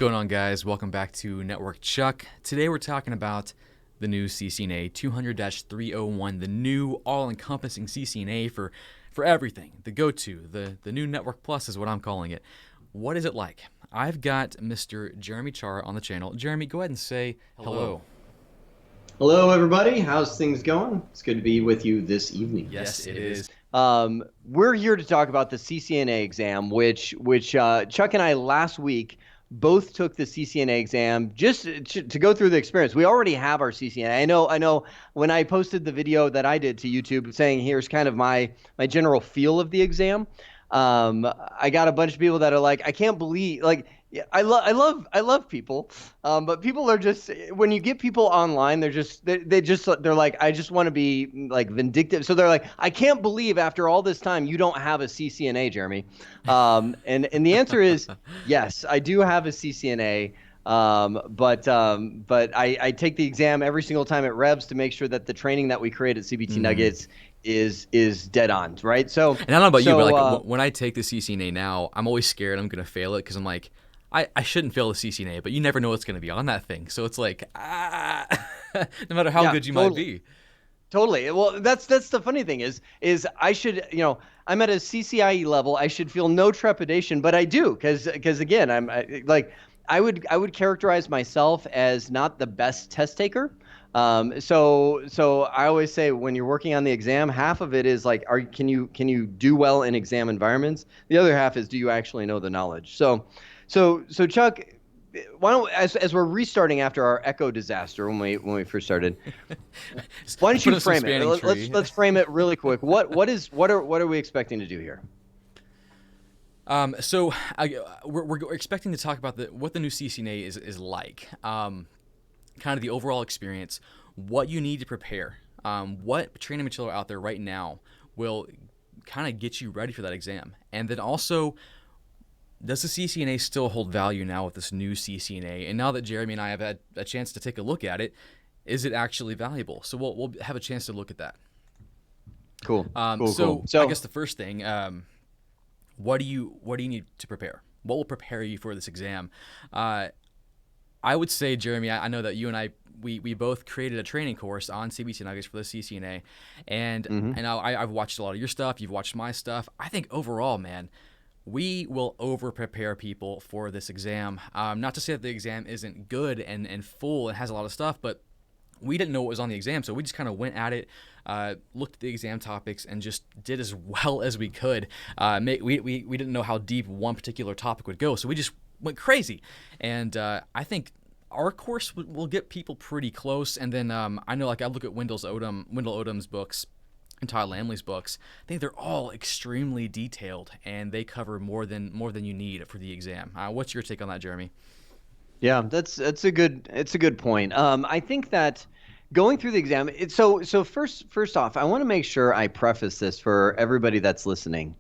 going on, guys? Welcome back to Network Chuck. Today we're talking about the new CCNA 200-301, the new all-encompassing CCNA for everything, the go-to, the new Network Plus is what I'm calling it. What is it like? I've got Mr. Jeremy Chara on the channel. Jeremy, go ahead and say hello. Hello, everybody. How's things going? It's good to be with you this evening. Yes, it is. We're here to talk about the CCNA exam, which Chuck and I last week both took the CCNA exam just to go through the experience. We already have our CCNA. I know when I posted the video that I did to YouTube saying here's kind of my general feel of the exam, I got a bunch of people that are like, I can't believe, like, yeah, I love people, but people are just, when you get people online, they're like, I just want to be like vindictive. So they're like, I can't believe after all this time you don't have a CCNA, Jeremy. And the answer is yes, I do have a CCNA. But I take the exam every single time it revs to make sure that the training that we create at CBT Nuggets is dead on, right? So, and I don't know about you, but like when I take the CCNA now, I'm always scared I'm going to fail it because I'm like, I shouldn't fail the CCNA, but you never know what's going to be on that thing. So it's like, no matter how good you might be. Totally. Well, that's the funny thing is I should, I'm at a CCIE level. I should feel no trepidation, but I do because again, I would characterize myself as not the best test taker. So I always say when you're working on the exam, half of it is like, can you do well in exam environments? The other half is, do you actually know the knowledge? So Chuck, why don't, as we're restarting after our Echo disaster when we first started, why don't you frame it? Let's frame it really quick. What are we expecting to do here? We're expecting to talk about what the new CCNA is like, kind of the overall experience, what you need to prepare, what training material out there right now will kind of get you ready for that exam, and then also, does the CCNA still hold value now with this new CCNA? And now that Jeremy and I have had a chance to take a look at it, is it actually valuable? So we'll have a chance to look at that. Cool. So I guess the first thing, what do you need to prepare? What will prepare you for this exam? I would say, Jeremy, I know that you and I, we both created a training course on CBT Nuggets for the CCNA, and I've watched a lot of your stuff. You've watched my stuff. I think overall, man, we will over-prepare people for this exam. Not to say that the exam isn't good and full and has a lot of stuff, but we didn't know what was on the exam, so we just kind of went at it, looked at the exam topics, and just did as well as we could. We didn't know how deep one particular topic would go, so we just went crazy. And I think our course will get people pretty close. And then I know, like, I look at Wendell Odom's books and Todd Lamley's books. I think they're all extremely detailed, and they cover more than you need for the exam. What's your take on that, Jeremy? Yeah, that's a good point. I think that going through the exam, so first off, I want to make sure I preface this for everybody that's listening.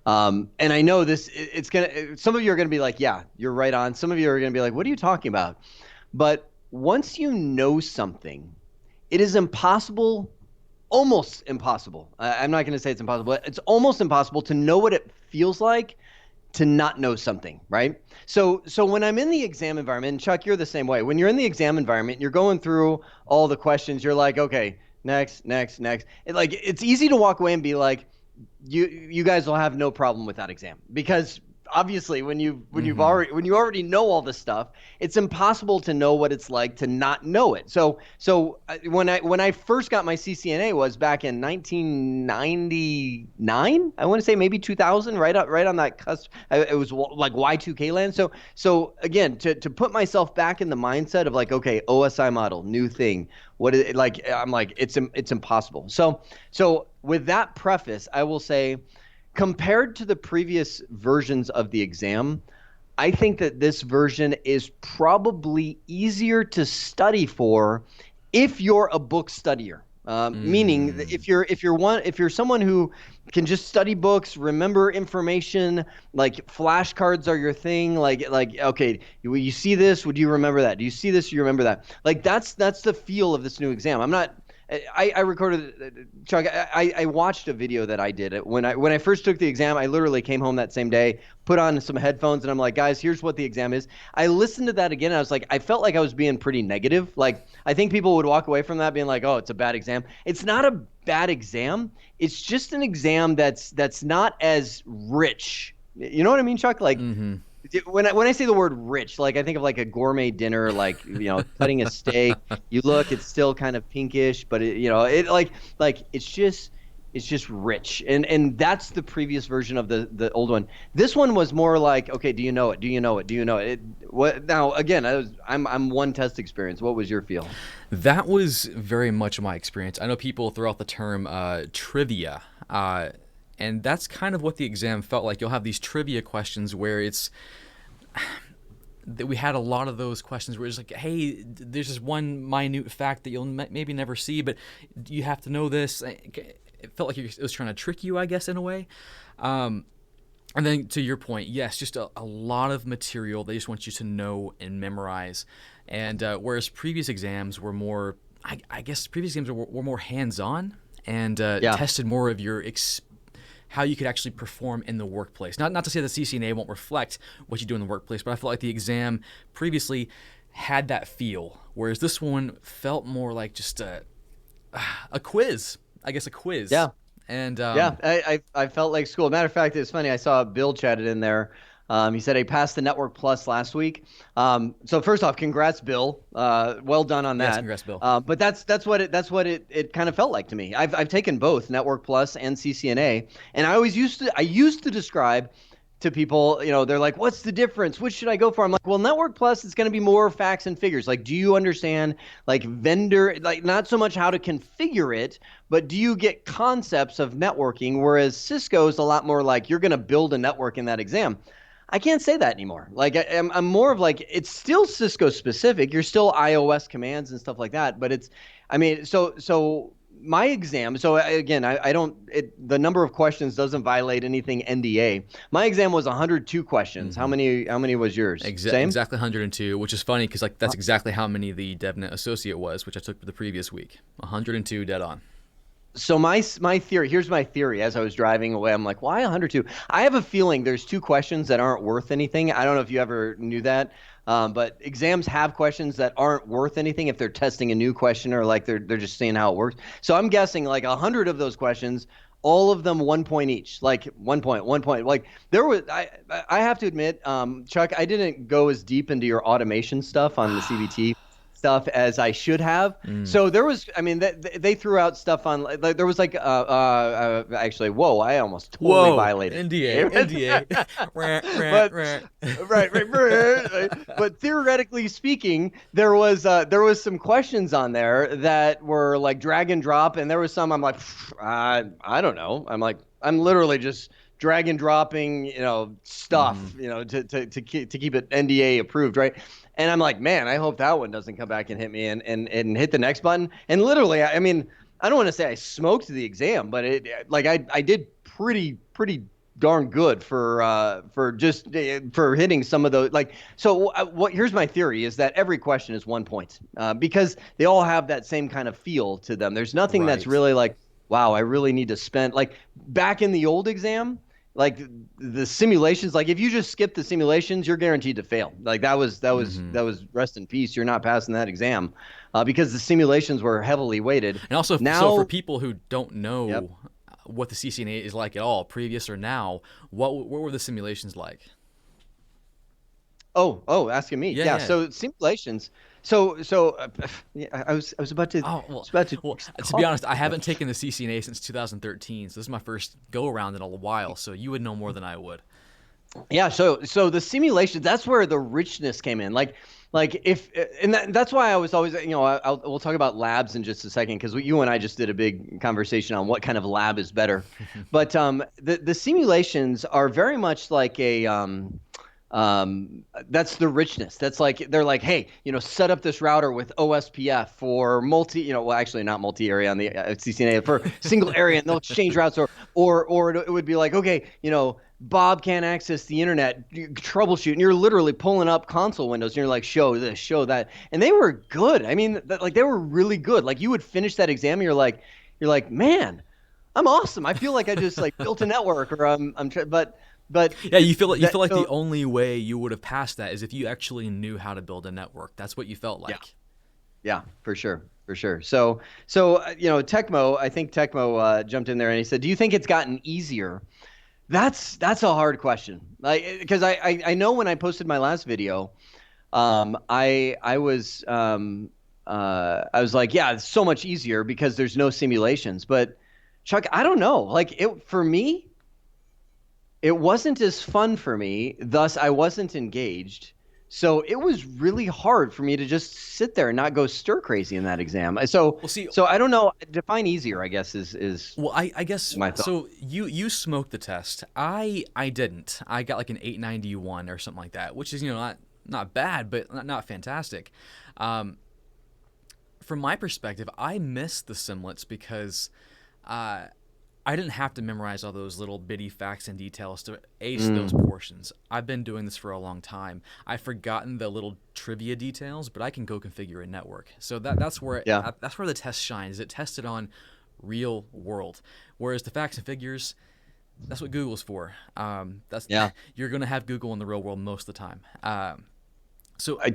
And I know some of you are gonna be like, yeah, you're right on. Some of you are gonna be like, what are you talking about? But once you know something, it is impossible. Almost impossible. I'm not going to say it's impossible, but it's almost impossible to know what it feels like to not know something, right? So when I'm in the exam environment, and Chuck, you're the same way. When you're in the exam environment, you're going through all the questions. You're like, okay, next. It's easy to walk away and be like, you guys will have no problem with that exam, because obviously when you already know all this stuff, it's impossible to know what it's like to not know it. So when I first got my CCNA was back in 1999, I want to say maybe 2000, right on that cusp. It was like Y2K land. So again, to put myself back in the mindset of like, okay, OSI model, new thing. What is it like? I'm like, it's impossible. So with that preface, I will say, compared to the previous versions of the exam, I think that this version is probably easier to study for if you're a book studier. Meaning that if you're someone who can just study books, remember information, like flashcards are your thing, like okay, you see this, would you remember that? Do you see this, you remember that? Like that's the feel of this new exam. I'm not I recorded, Chuck. I watched a video that I did when I first took the exam. I literally came home that same day, put on some headphones, and I'm like, guys, here's what the exam is. I listened to that again, and I was like, I felt like I was being pretty negative. Like, I think people would walk away from that being like, oh, it's a bad exam. It's not a bad exam. It's just an exam that's not as rich. You know what I mean, Chuck? Like. Mm-hmm. When I say the word rich, like I think of like a gourmet dinner, like cutting a steak. You look, it's still kind of pinkish, but it like it's just rich, and that's the previous version of the old one. This one was more like, okay, do you know it? Do you know it? Do you know it? What now? Again, I'm one test experience. What was your feel? That was very much my experience. I know people throw out the term trivia. And that's kind of what the exam felt like. You'll have these trivia questions where we had a lot of those questions where it's like, hey, there's this one minute fact that you'll maybe never see, but you have to know this. It felt like it was trying to trick you, I guess, in a way. And then to your point, yes, just a lot of material they just want you to know and memorize. And whereas previous exams were more, I guess previous exams were more hands-on and tested more of your how you could actually perform in the workplace. Not to say that CCNA won't reflect what you do in the workplace, but I felt like the exam previously had that feel, whereas this one felt more like just a quiz. I guess a quiz. Yeah. And I felt like school. Matter of fact, it's funny. I saw Bill chatted in there. He said he passed the Network Plus last week. So first off, congrats, Bill. Well done on that. Yes, congrats, Bill. But that's what it kind of felt like to me. I've taken both Network Plus and CCNA, and I used to describe to people, they're like, what's the difference? Which should I go for? I'm like, well, Network Plus is going to be more facts and figures. Like, do you understand like vendor, like not so much how to configure it, but do you get concepts of networking? Whereas Cisco is a lot more like you're going to build a network in that exam. I can't say that anymore. Like I'm more of like, it's still Cisco specific. You're still iOS commands and stuff like that. But so my exam. So again, the number of questions doesn't violate anything NDA. My exam was 102 questions. Mm-hmm. How many was yours? Same? Exactly 102, which is funny because like that's exactly how many the Devnet Associate was, which I took for the previous week. 102 dead on. So my theory, here's my theory as I was driving away. I'm like, why 102? I have a feeling there's two questions that aren't worth anything. I don't know if you ever knew that, but exams have questions that aren't worth anything if they're testing a new question or like they're just seeing how it works. So I'm guessing like 100 of those questions, all of them 1 point each, like 1 point. Like there was, I have to admit, Chuck, I didn't go as deep into your automation stuff on the CBT stuff as I should have. So there was, I mean, they threw out stuff on, like, there was like, actually, whoa, I almost totally violated NDA. Right. But theoretically speaking, there was some questions on there that were like drag and drop, and there was some I'm like, I don't know. I'm literally just drag and dropping, stuff, to keep it NDA approved, right? And I'm like, man, I hope that one doesn't come back and hit me and hit the next button. And literally, I mean, I don't want to say I smoked the exam, but I did pretty darn good for hitting some of those. Like, so here's my theory is that every question is 1 point because they all have that same kind of feel to them. There's nothing that's really like, wow, I really need to spend, like back in the old exam, like the simulations, like if you just skip the simulations, you're guaranteed to fail. Like that was rest in peace. You're not passing that exam because the simulations were heavily weighted. And also, so for people who don't know what the CCNA is like at all, previous or now, what were the simulations like? Oh, asking me. Yeah. So simulations. So I was about to. Well, to be honest, I haven't taken the CCNA since 2013, so this is my first go around in a while. So you would know more than I would. Yeah. So the simulation, that's where the richness came in. Like that's why I was always, we'll talk about labs in just a second because you and I just did a big conversation on what kind of lab is better. But the simulations are very much like a. That's the richness. That's like, they're like, hey, set up this router with OSPF for well, actually not multi-area on the CCNA for single area, and they'll exchange routes, or it would be like, okay, Bob can't access the internet, troubleshoot, and you're literally pulling up console windows and you're like, show this, show that. And they were good. I mean, like they were really good. Like you would finish that exam and you're like, man, I'm awesome. I feel like I just like built a network or but yeah, you feel like the only way you would have passed that is if you actually knew how to build a network. That's what you felt like. Yeah, for sure. For sure. So Tecmo, I think Tecmo jumped in there and he said, do you think it's gotten easier? That's a hard question. Like, because I know when I posted my last video, I was like, yeah, it's so much easier because there's no simulations. But Chuck, I don't know. Like for me, it wasn't as fun for me. Thus, I wasn't engaged. So it was really hard for me to just sit there and not go stir crazy in that exam. So I don't know. Define easier, I guess, is well, I guess my thought. So you smoked the test. I didn't. I got like an 891 or something like that, which is not bad, but not fantastic. From my perspective, I missed the simlets because I didn't have to memorize all those little bitty facts and details to ace those portions. I've been doing this for a long time. I've forgotten the little trivia details, but I can go configure a network. So that's where the test shines. It tested on real world, whereas the facts and figures, that's what Google's for. You're going to have Google in the real world most of the time. So I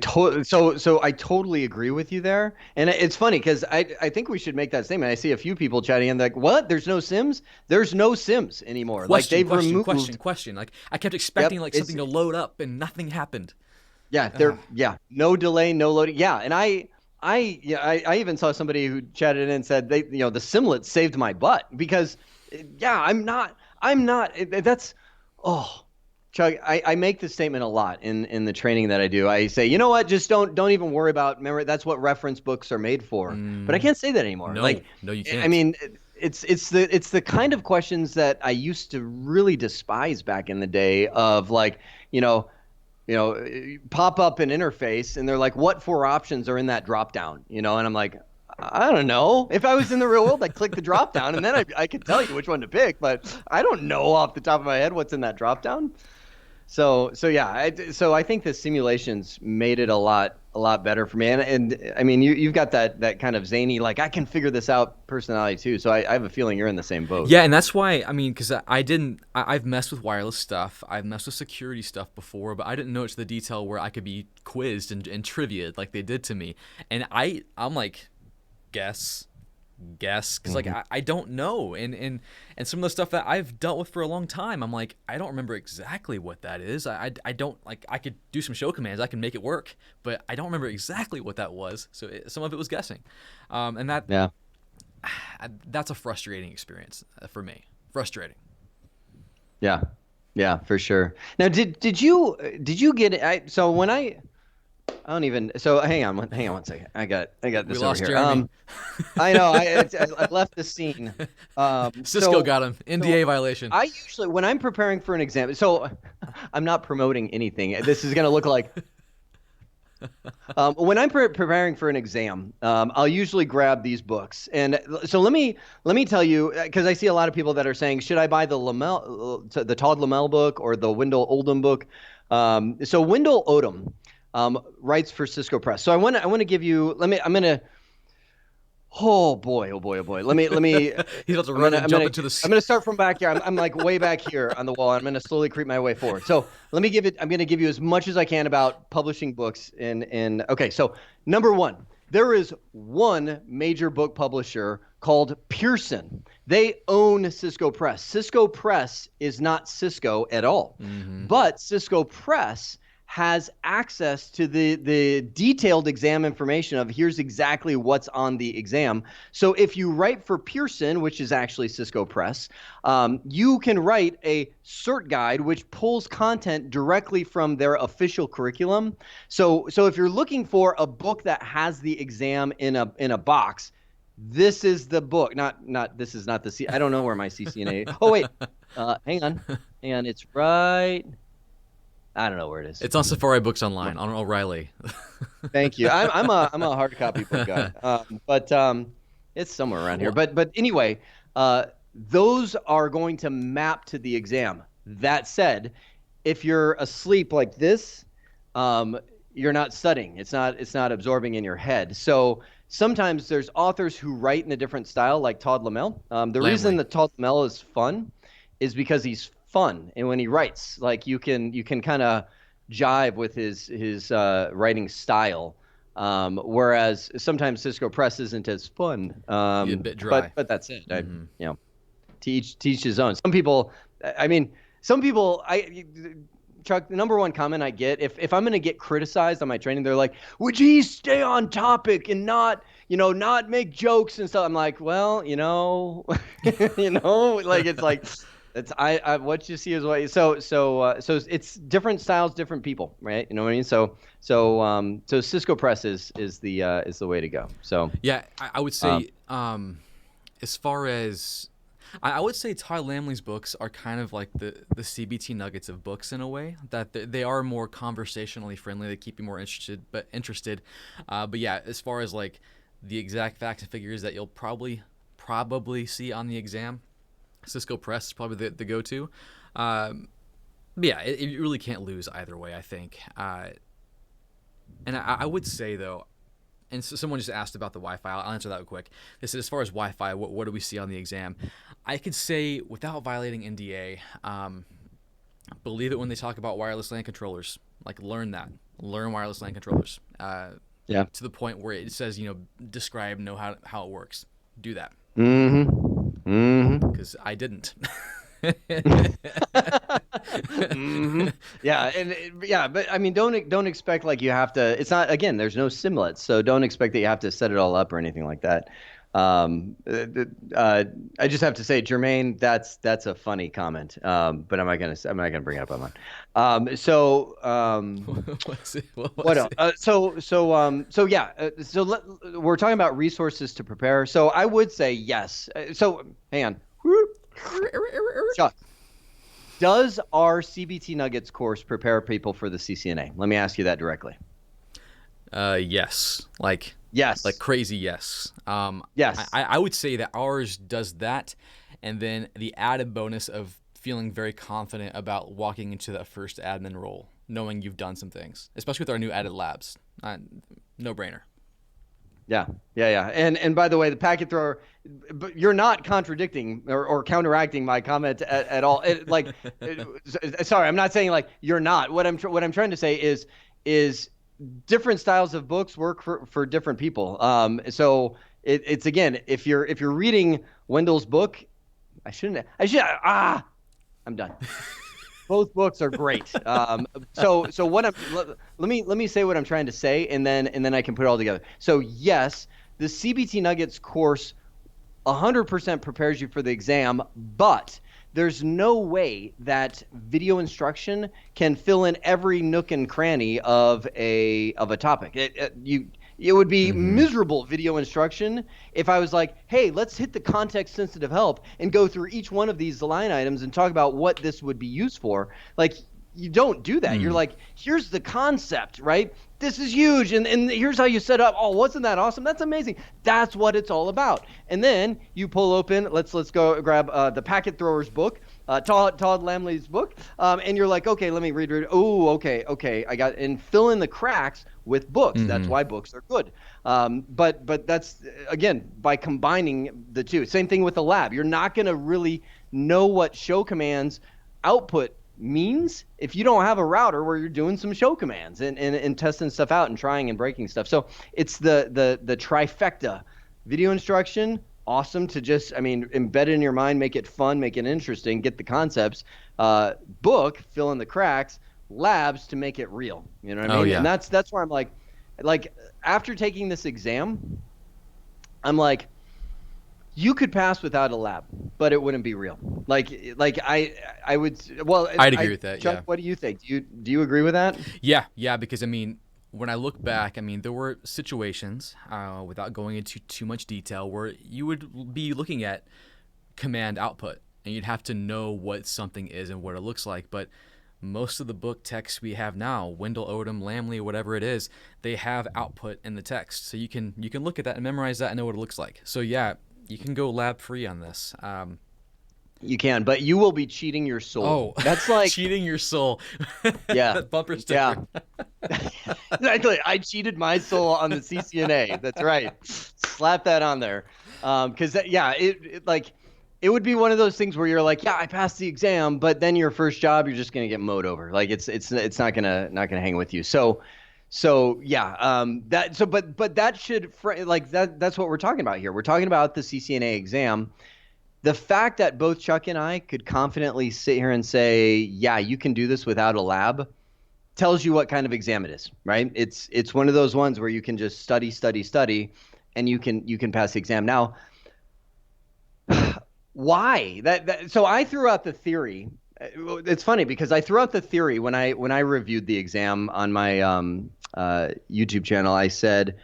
totally agree with you there, and it's funny because I think we should make that statement. I see a few people chatting in like, "What? There's no Sims? There's no Sims anymore." Question. Like I kept expecting something to load up and nothing happened. No delay, no loading. Yeah, and I even saw somebody who chatted in and said the Simlet saved my butt because I'm not. That's Chuck, I make this statement a lot in the training that I do. I say, you know what, just don't even worry about memory. That's what reference books are made for. But I can't say that anymore. No, you can't. I mean, it's the kind of questions that I used to really despise back in the day of like, pop up an interface and they're like, what 4 options are in that drop down? And I'm like, I don't know. If I was in the real world, I'd click the drop down and then I could tell you which one to pick, but I don't know off the top of my head what's in that drop down. So I think the simulations made it a lot better for me. And I mean, you've got that kind of zany, like I can figure this out personality too. So I have a feeling you're in the same boat. Yeah, and that's why because I've messed with wireless stuff, I've messed with security stuff before, but I didn't know it's the detail where I could be quizzed and trivia like they did to me, and I'm like, guess because like I don't know, and some of the stuff that I've dealt with for a long time, I'm like, I don't remember exactly what that is. I don't, like, I could do some show commands, I can make it work, but I don't remember exactly what that was. So some of it was guessing, and that's a frustrating experience for me. Frustrating. Yeah, for sure. Now, did you get it? So when I don't even. So hang on one second. I got this over here. Jeremy. I know. I left the scene. Cisco got him. NDA violation. I usually, when I'm preparing for an exam, so I'm not promoting anything. This is going to look like. When I'm preparing for an exam, I'll usually grab these books. And so let me tell you, because I see a lot of people that are saying, should I buy the Todd Lamel book or the Wendell Oldham book? So Wendell Oldham writes for Cisco Press. So I want to give you. Oh boy. Let me. He's about to run and jump into the. I'm gonna start from back here. I'm like way back here on the wall. I'm gonna slowly creep my way forward. So I'm gonna give you as much as I can about publishing books. Okay. So number one, there is one major book publisher called Pearson. They own Cisco Press. Cisco Press is not Cisco at all, but Cisco Press has access to the detailed exam information of here's exactly what's on the exam. So if you write for Pearson, which is actually Cisco Press, you can write a cert guide which pulls content directly from their official curriculum. So if you're looking for a book that has the exam in a box, this is the book. This is not the I don't know where my CCNA. Oh wait, hang on, it's right. I don't know where it is. It's on Safari Books Online on O'Reilly. Thank you. I'm a hard copy book guy, but it's somewhere around here. But anyway, those are going to map to the exam. That said, if you're asleep like this, you're not studying. It's not absorbing in your head. So sometimes there's authors who write in a different style, like Todd Lamel. The reason Lamley. that Todd Lamel is fun is because he's fun, and when he writes, like you can kind of jive with his writing style. Whereas sometimes Cisco Press isn't as fun. A bit dry. But that's it. You know, to each his own. Some people, I mean, some people, Chuck, the number one comment I get, if I'm going to get criticized on my training, they're like, would you stay on topic and not make jokes and stuff? I'm like, well, like it's like, I what you see is what you, so it's different styles, different people, right? You know what I mean? So Cisco Press is the way to go. So Yeah, I would say as far as I would say Todd Lamley's books are kind of like the CBT nuggets of books in a way, that they are more conversationally friendly. They keep you more interested. But yeah, as far as like the exact facts and figures that you'll probably see on the exam, Cisco Press is probably the go-to. But yeah, you really can't lose either way, I think. And I would say though, and so someone just asked about the Wi-Fi. I'll answer that real quick. They said, as far as Wi-Fi, what do we see on the exam? I could say, without violating NDA, believe it when they talk about wireless LAN controllers. Like, learn wireless LAN controllers. yeah. To the point where it says, describe, know how it works. Do that. Because I didn't. Yeah, but I mean, don't expect like you have to. It's not, again, there's no simlets, so don't expect that you have to set it all up or anything like that. I just have to say, Jermaine, that's a funny comment. But I'm not gonna bring it up online. What else? We're talking about resources to prepare. So I would say yes. So hang on. Chuck, does our CBT Nuggets course prepare people for the CCNA? Let me ask you that directly. Yes. Yes. Like crazy, yes. Yes. I would say that ours does that, and then the added bonus of feeling very confident about walking into that first admin role, knowing you've done some things, especially with our new added labs. No brainer. Yeah. And by the way, the packet thrower, but you're not contradicting or counteracting my comment at all. Sorry, I'm not saying like you're not. What I'm trying to say is different styles of books work for different people. So it's again, if you're reading Wendell's book, I'm done. Both books are great. So let me say what I'm trying to say, and then I can put it all together. So yes, the CBT Nuggets course 100% prepares you for the exam, but there's no way that video instruction can fill in every nook and cranny of a topic. It would be miserable video instruction if I was like, hey, let's hit the context sensitive help and go through each one of these line items and talk about what this would be used for. Like, you don't do that. You're like, here's the concept, right? This is huge, and here's how you set up. Oh, wasn't that awesome? That's amazing. That's what it's all about. And then you pull open. Let's go grab the Packet Thrower's book, Todd Lamley's book, and you're like, okay, let me read. Oh, okay, I got, and fill in the cracks with books. That's why books are good. But that's, again, by combining the two. Same thing with the lab. You're not going to really know what show commands output means if you don't have a router where you're doing some show commands and testing stuff out and trying and breaking stuff. So it's the trifecta: video instruction, awesome to just, embed it in your mind, make it fun, make it interesting, get the concepts, book, fill in the cracks, labs to make it real. You know what I mean? Yeah. And that's where I'm like after taking this exam, I'm like, you could pass without a lab, but it wouldn't be real. I would. Well, I'd agree with that. Chuck, yeah. What do you think? Do you agree with that? Yeah. Because when I look back, there were situations, without going into too much detail, where you would be looking at command output, and you'd have to know what something is and what it looks like. But most of the book text we have now, Wendell, Odom, Lamley, whatever it is, they have output in the text, so you can look at that and memorize that and know what it looks like. So yeah. You can go lab free on this. You can, but you will be cheating your soul. Oh, That's like cheating your soul. yeah, That bumper yeah. sticker. Exactly. I cheated my soul on the CCNA. That's right. Slap that on there. Because yeah, like it would be one of those things where you're like, yeah, I passed the exam, but then your first job, you're just gonna get mowed over. Like it's not gonna hang with you. So yeah, but that should like that's what we're talking about here. We're talking about the CCNA exam. The fact that both Chuck and I could confidently sit here and say, yeah, you can do this without a lab tells you what kind of exam it is, right? It's one of those ones where you can just study, and you can pass the exam. Now, why? So I threw out the theory. It's funny because I threw out the theory when I reviewed the exam on my YouTube channel. I said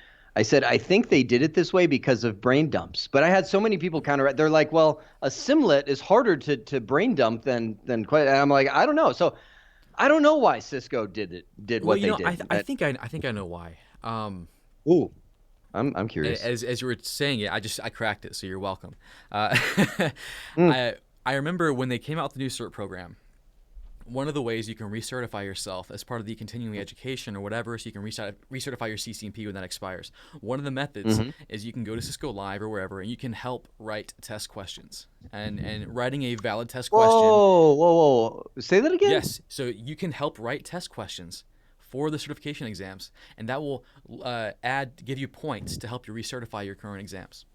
I think they did it this way because of brain dumps. But I had so many people counter. They're like, well, a simlet is harder to brain dump than quite. And I'm like, I don't know. So I don't know why Cisco did what they did. I think I know why. Ooh, I'm curious. As you were saying it, I cracked it, so you're welcome. Mm. I remember when they came out with the new cert program. One of the ways you can recertify yourself as part of the continuing education or whatever, so you can recertify your CCNP when that expires. One of the methods is you can go to Cisco Live or wherever, and you can help write test questions. And writing a valid test question. Whoa! Say that again. Yes, so you can help write test questions for the certification exams, and that will give you points to help you recertify your current exams.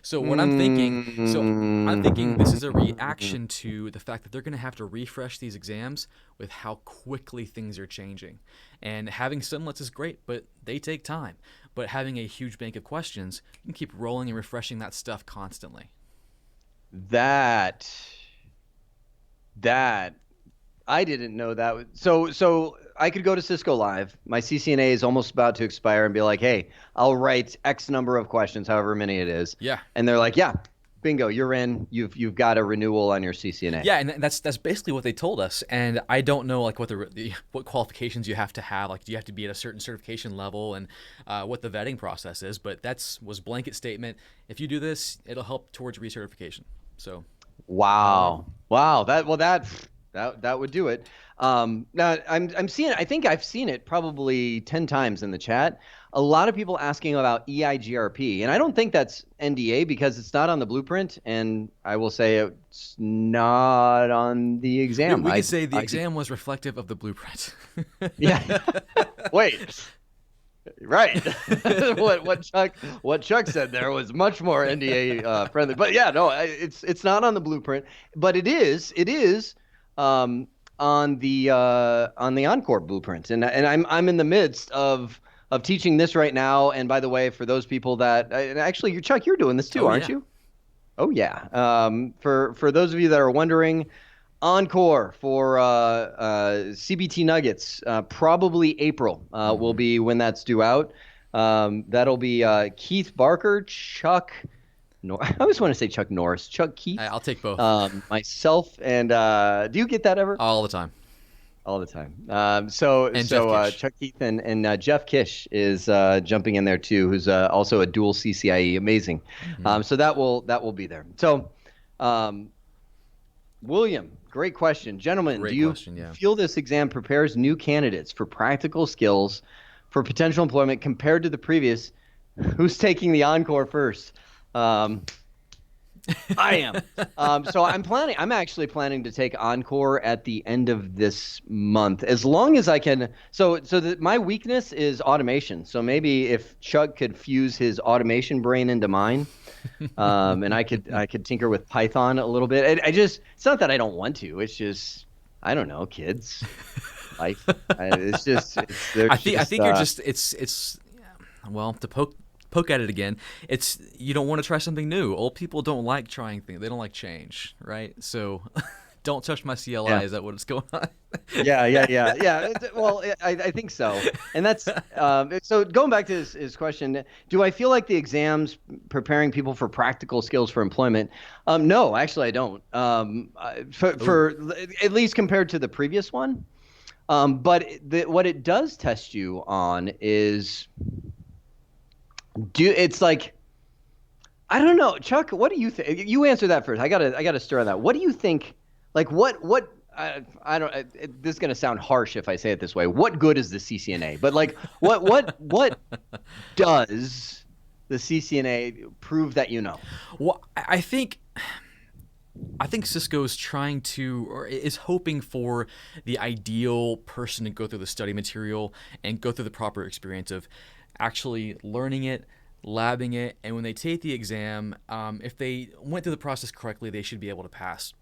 So I'm thinking this is a reaction to the fact that they're going to have to refresh these exams with how quickly things are changing. And having simlets is great, but they take time. But having a huge bank of questions, you can keep rolling and refreshing that stuff constantly. That I didn't know that. So I could go to Cisco Live. My CCNA is almost about to expire and be like, hey, I'll write X number of questions, however many it is. Yeah. And they're like, yeah, bingo, you're in. You've got a renewal on your CCNA. Yeah, and that's basically what they told us. And I don't know like what qualifications you have to have. Like, do you have to be at a certain certification level, and what the vetting process is? But was blanket statement. If you do this, it'll help towards recertification. So. Wow. That would do it. Now I'm seeing. I think I've seen it probably 10 times in the chat. A lot of people asking about EIGRP, and I don't think that's NDA because it's not on the blueprint, and I will say it's not on the exam. We could say the exam was reflective of the blueprint. Yeah. Wait. Right. what Chuck said there was much more NDA friendly. But yeah, no, it's not on the blueprint, but it is on the Encore blueprint, and I'm in the midst of teaching this right now. And by the way, for those people that actually, Chuck, you're doing this too, aren't you? Oh yeah. For those of you that are wondering, Encore for CBT Nuggets, probably April will be when that's due out. That'll be Keith Barker, Chuck. I always want to say Chuck Norris, Chuck Keith. I'll take both. Myself and do you get that ever? All the time. All the time. So Chuck Keith and Jeff Kish is jumping in there too, who's also a dual CCIE. Amazing. So that will be there. So, William, great question, gentlemen. Do you feel this exam prepares new candidates for practical skills for potential employment compared to the previous? Who's taking the Encore first? I am. So I'm actually planning to take Encore at the end of this month, as long as I can. My weakness is automation. So maybe if Chuck could fuse his automation brain into mine, and I could tinker with Python a little bit. It's not that I don't want to. It's just, I don't know, kids, life. I think you're just well, to poke at it again, you don't want to try something new. Old people don't like trying things. They don't like change, right? So don't touch my CLI. Yeah. Is that what's going on? Yeah. Well, I think so. And that's so going back to his question, do I feel like the exams preparing people for practical skills for employment? No, actually I don't. For at least compared to the previous one. But what it does test you on is it's like, I don't know, Chuck. What do you think? You answer that first. I gotta stir on that. What do you think? Like, what? I don't. This is gonna sound harsh if I say it this way. What good is the CCNA? But like, what does the CCNA prove that you know? Well, I think Cisco is trying to, or is hoping for the ideal person to go through the study material and go through the proper experience of actually learning it, labbing it, and when they take the exam, if they went through the process correctly, they should be able to pass.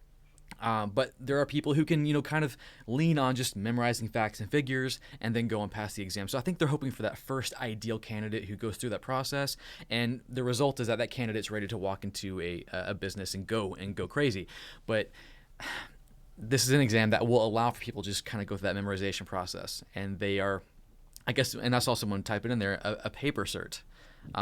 But there are people who can, kind of lean on just memorizing facts and figures and then go and pass the exam. So I think they're hoping for that first ideal candidate who goes through that process, and the result is that that candidate's ready to walk into a business and go crazy. But this is an exam that will allow for people to just kind of go through that memorization process, and they are, I guess, and I saw someone type it in there, a paper cert,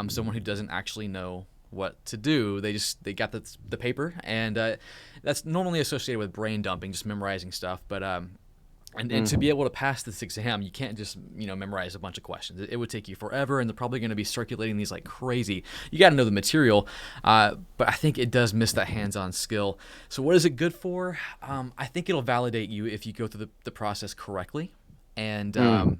someone who doesn't actually know what to do. They got the paper, and that's normally associated with brain dumping, just memorizing stuff. But and to be able to pass this exam, you can't just memorize a bunch of questions. It would take you forever, and they're probably going to be circulating these like crazy. You got to know the material, but I think it does miss that hands-on skill. So what is it good for? I think it'll validate you if you go through the process correctly, and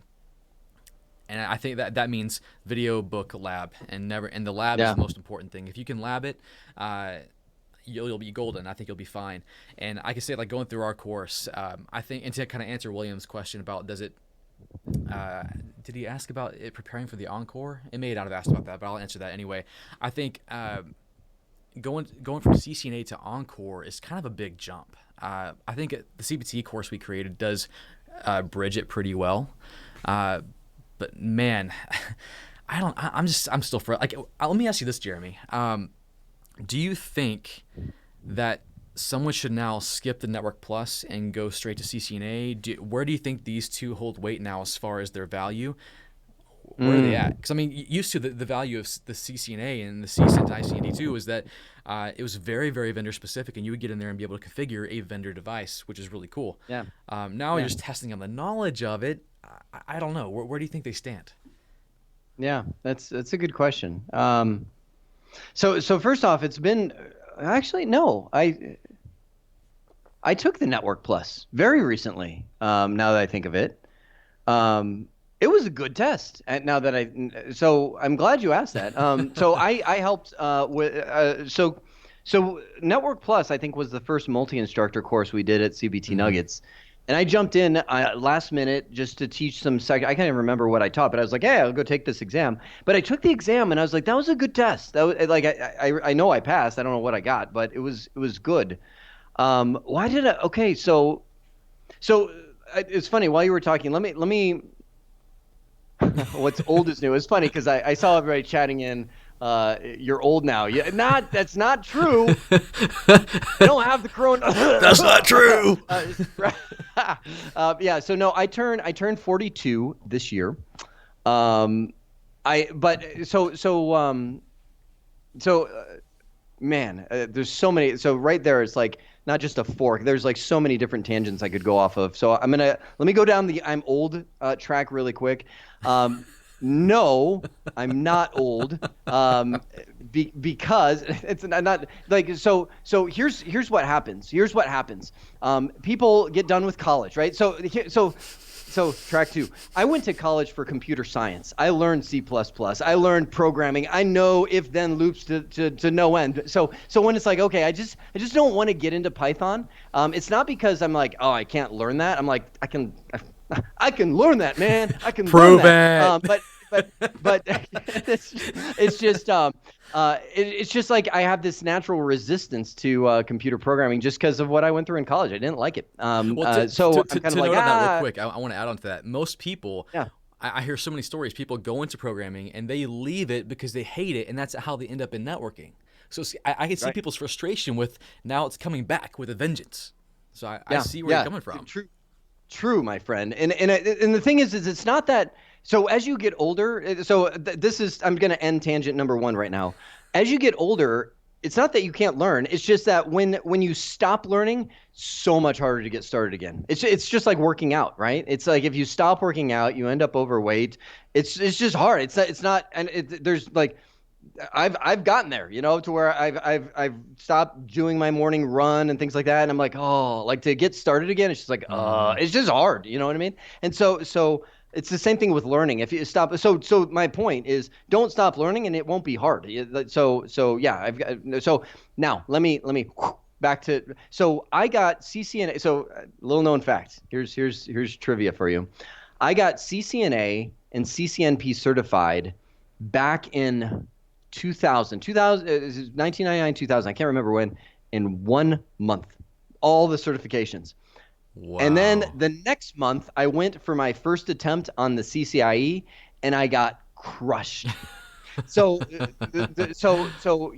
and I think that means video, book, lab, and the lab is the most important thing. If you can lab it, you'll be golden. I think you'll be fine. And I can say, like, going through our course, I think, and to kind of answer William's question about did he ask about it preparing for the encore? It may not have asked about that, but I'll answer that anyway. I think going from CCNA to encore is kind of a big jump. I think the CPT course we created does bridge it pretty well. But man, I'm still for like. Let me ask you this, Jeremy. Do you think that someone should now skip the Network Plus and go straight to CCNA? Where do you think these two hold weight now as far as their value? Where are they at? Because I mean, used to the value of the CCNA and the CCNP ICND2 was that it was very, very vendor specific, and you would get in there and be able to configure a vendor device, which is really cool. Yeah. Now you're just testing on the knowledge of it. I don't know. Where do you think they stand? Yeah, that's a good question. So first off, it's been actually no. I took the Network Plus very recently. Now that I think of it, it was a good test. And now that so I'm glad you asked that. So I helped with so Network Plus I think was the first multi-instructor course we did at CBT Nuggets. And I jumped in last minute just to teach some I can't even remember what I taught, but I was like, hey, I'll go take this exam. But I took the exam and I was like, that was a good test. That was, like I know I passed. I don't know what I got, but it was good. Why did I? Okay, so it's funny while you were talking. Let me. What's old is new. It's funny because I saw everybody chatting in. You're old now. Yeah, that's not true. I don't have the corona. That's not true. Yeah. So no, I turned 42 this year. Man, there's so many. So right there, it's like not just a fork. There's like so many different tangents I could go off of. So let me go down the I'm old track really quick. No, I'm not old. Because it's not like so. Here's what happens. People get done with college, right? So track 2. I went to college for computer science. I learned C++. I learned programming. I know if-then loops to no end. So when it's like, okay, I just don't want to get into Python. It's not because I'm like, oh, I can't learn that. I'm like, I can learn that, man. I can prove learn that. it. But it's just like I have this natural resistance to computer programming just because of what I went through in college. I didn't like it. So I'm kind of like, note on that real quick, I want to add on to that. Most people, I hear so many stories. People go into programming and they leave it because they hate it, and that's how they end up in networking. So I can see people's frustration with now it's coming back with a vengeance. So I see where you're coming from. True, my friend. And the thing is it's not that. So as you get older, I'm going to end tangent number 1 right now. As you get older, it's not that you can't learn. It's just that when you stop learning, so much harder to get started again. It's just like working out, right? It's like if you stop working out, you end up overweight. It's just hard. There's like I've gotten there, to where I've stopped doing my morning run and things like that, and I'm like, oh, like to get started again, it's just like, it's just hard, you know what I mean? And so it's the same thing with learning. If you stop, so my point is, don't stop learning, and it won't be hard. So yeah, I've got so now let me back to so I got CCNA. So little known fact. Here's trivia for you. I got CCNA and CCNP certified back in 1999, 2000. I can't remember when, in 1 month, all the certifications. Wow. And then the next month, I went for my first attempt on the CCIE, and I got crushed. So, so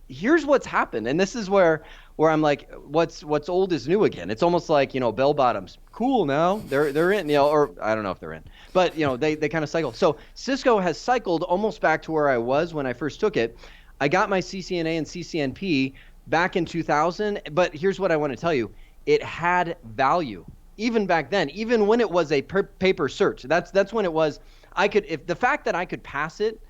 here's what's happened, and this is where I'm like, what's old is new again. It's almost like, bell bottoms, cool now, they're in, or I don't know if they're in, but they kind of cycle. So Cisco has cycled almost back to where I was when I first took it. I got my CCNA and CCNP back in 2000, but here's what I want to tell you: it had value even back then, even when it was a paper search. That's when it was. If the fact that I could pass it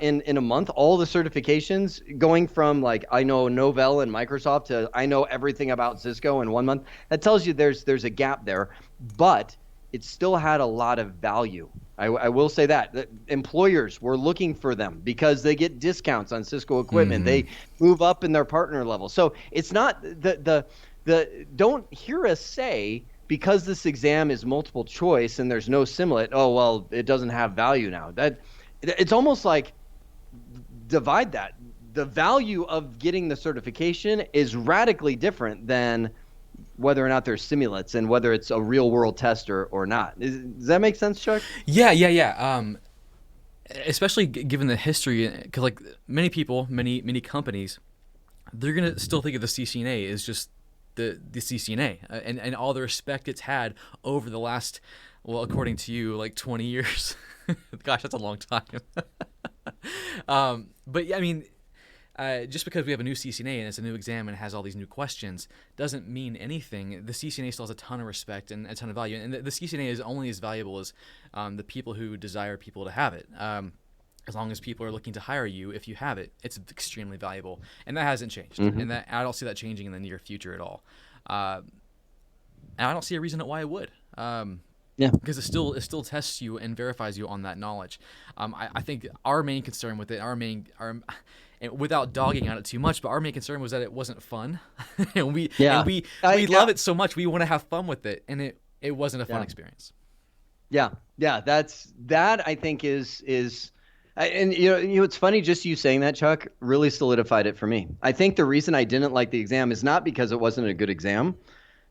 in a month, all the certifications, going from like I know Novell and Microsoft to I know everything about Cisco in 1 month, that tells you there's a gap there, but it still had a lot of value. I will say that employers were looking for them because they get discounts on Cisco equipment. They move up in their partner level. So it's not the don't hear us say, because this exam is multiple choice and there's no simulate, oh well, it doesn't have value now. That it's almost like divide that. The value of getting the certification is radically different than whether or not there's simulates and whether it's a real world test or not. Does that make sense, Chuck? Yeah. Especially given the history, because like many people, many companies, they're gonna still think of the CCNA as just the CCNA and all the respect it's had over the last, well, according to you, like 20 years. Gosh, that's a long time. But yeah, I mean, just because we have a new CCNA and it's a new exam and it has all these new questions doesn't mean anything. The CCNA still has a ton of respect and a ton of value, and the CCNA is only as valuable as the people who desire people to have it. As long as people are looking to hire you, if you have it, it's extremely valuable, and that hasn't changed. And that I don't see that changing in the near future at all. And I don't see a reason why it would. Yeah, because it still tests you and verifies you on that knowledge. I think our main concern with it, and without dogging on it too much, but our main concern was that it wasn't fun, and we love it so much we want to have fun with it, and it wasn't a fun experience. Yeah, that I think is. And it's funny, just you saying that, Chuck, really solidified it for me. I think the reason I didn't like the exam is not because it wasn't a good exam.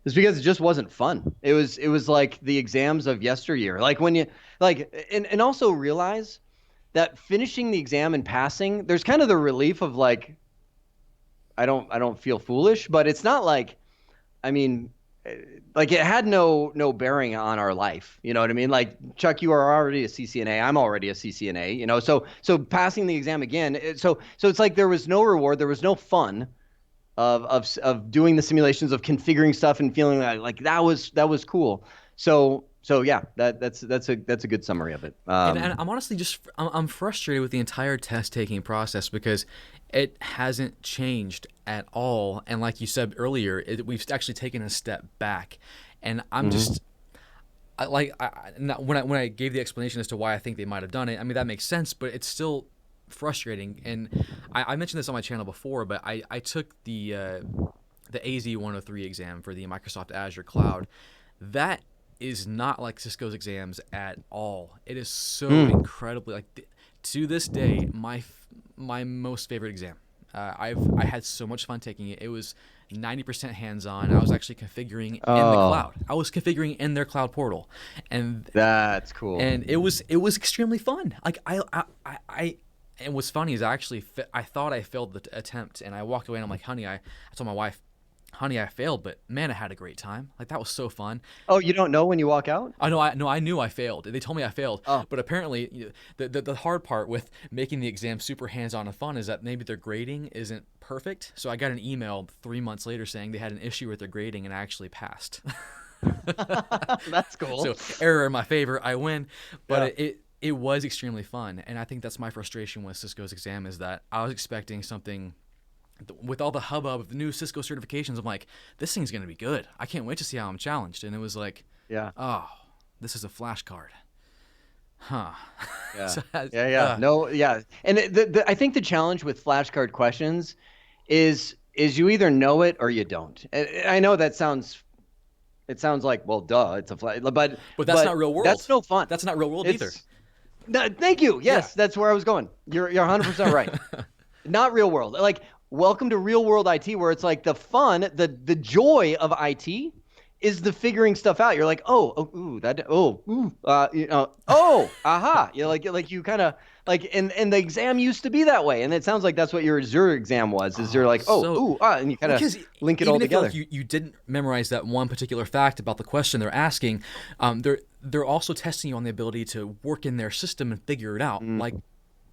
It's because it just wasn't fun. It was like the exams of yesteryear. Like when you and also realize that finishing the exam and passing, there's kind of the relief of like, I don't feel foolish, but it's not like, I mean, like it had no bearing on our life. You know what I mean? Like, Chuck, you are already a CCNA. I'm already a CCNA. So passing the exam again. So it's like there was no reward. There was no fun of doing the simulations, of configuring stuff and feeling like that was cool. So yeah, that's a good summary of it. And I'm honestly I'm frustrated with the entire test taking process because it hasn't changed at all. And like you said earlier, we've actually taken a step back. And I'm just when I gave the explanation as to why I think they might have done it, I mean, that makes sense, but it's still frustrating. And I mentioned this on my channel before, but I took the AZ-103 exam for the Microsoft Azure Cloud. That is not like Cisco's exams at all. It is so incredibly, like, to this day, my most favorite exam. I had so much fun taking it. It was 90% hands-on. I was actually configuring in the cloud. I was configuring in their cloud portal, and that's cool. And it was extremely fun. Like and what's funny is I thought I failed the attempt, and I walked away and I'm like, honey, I told my wife, honey, I failed, but man, I had a great time. Like, that was so fun. Oh, you don't know when you walk out? I knew I failed. They told me I failed. But apparently the hard part with making the exam super hands-on and fun is that maybe their grading isn't perfect. So I got an email 3 months later saying they had an issue with their grading and I actually passed. That's cool. So error in my favor, I win. But it was extremely fun, and I think that's my frustration with Cisco's exam is that I was expecting something. With all the hubbub of the new Cisco certifications, I'm like, this thing's gonna be good. I can't wait to see how I'm challenged. And it was like, Yeah. oh, this is a flashcard, huh? Yeah. So, No, yeah. And I think the challenge with flashcard questions is you either know it or you don't. And I know it sounds like, well, duh, it's a flash, but that's not real world. That's no fun. That's not real world either. No, thank you. Yes, that's where I was going. You're 100% right. Not real world. Like, welcome to real world IT, where it's like the fun, the joy of IT is the figuring stuff out. You're like, aha. You're like you kind of like, and the exam used to be that way. And it sounds like that's what your Azure exam was, is you're like, and you kind of link it all together. Even if you didn't memorize that one particular fact about the question they're asking, they're also testing you on the ability to work in their system and figure it out, like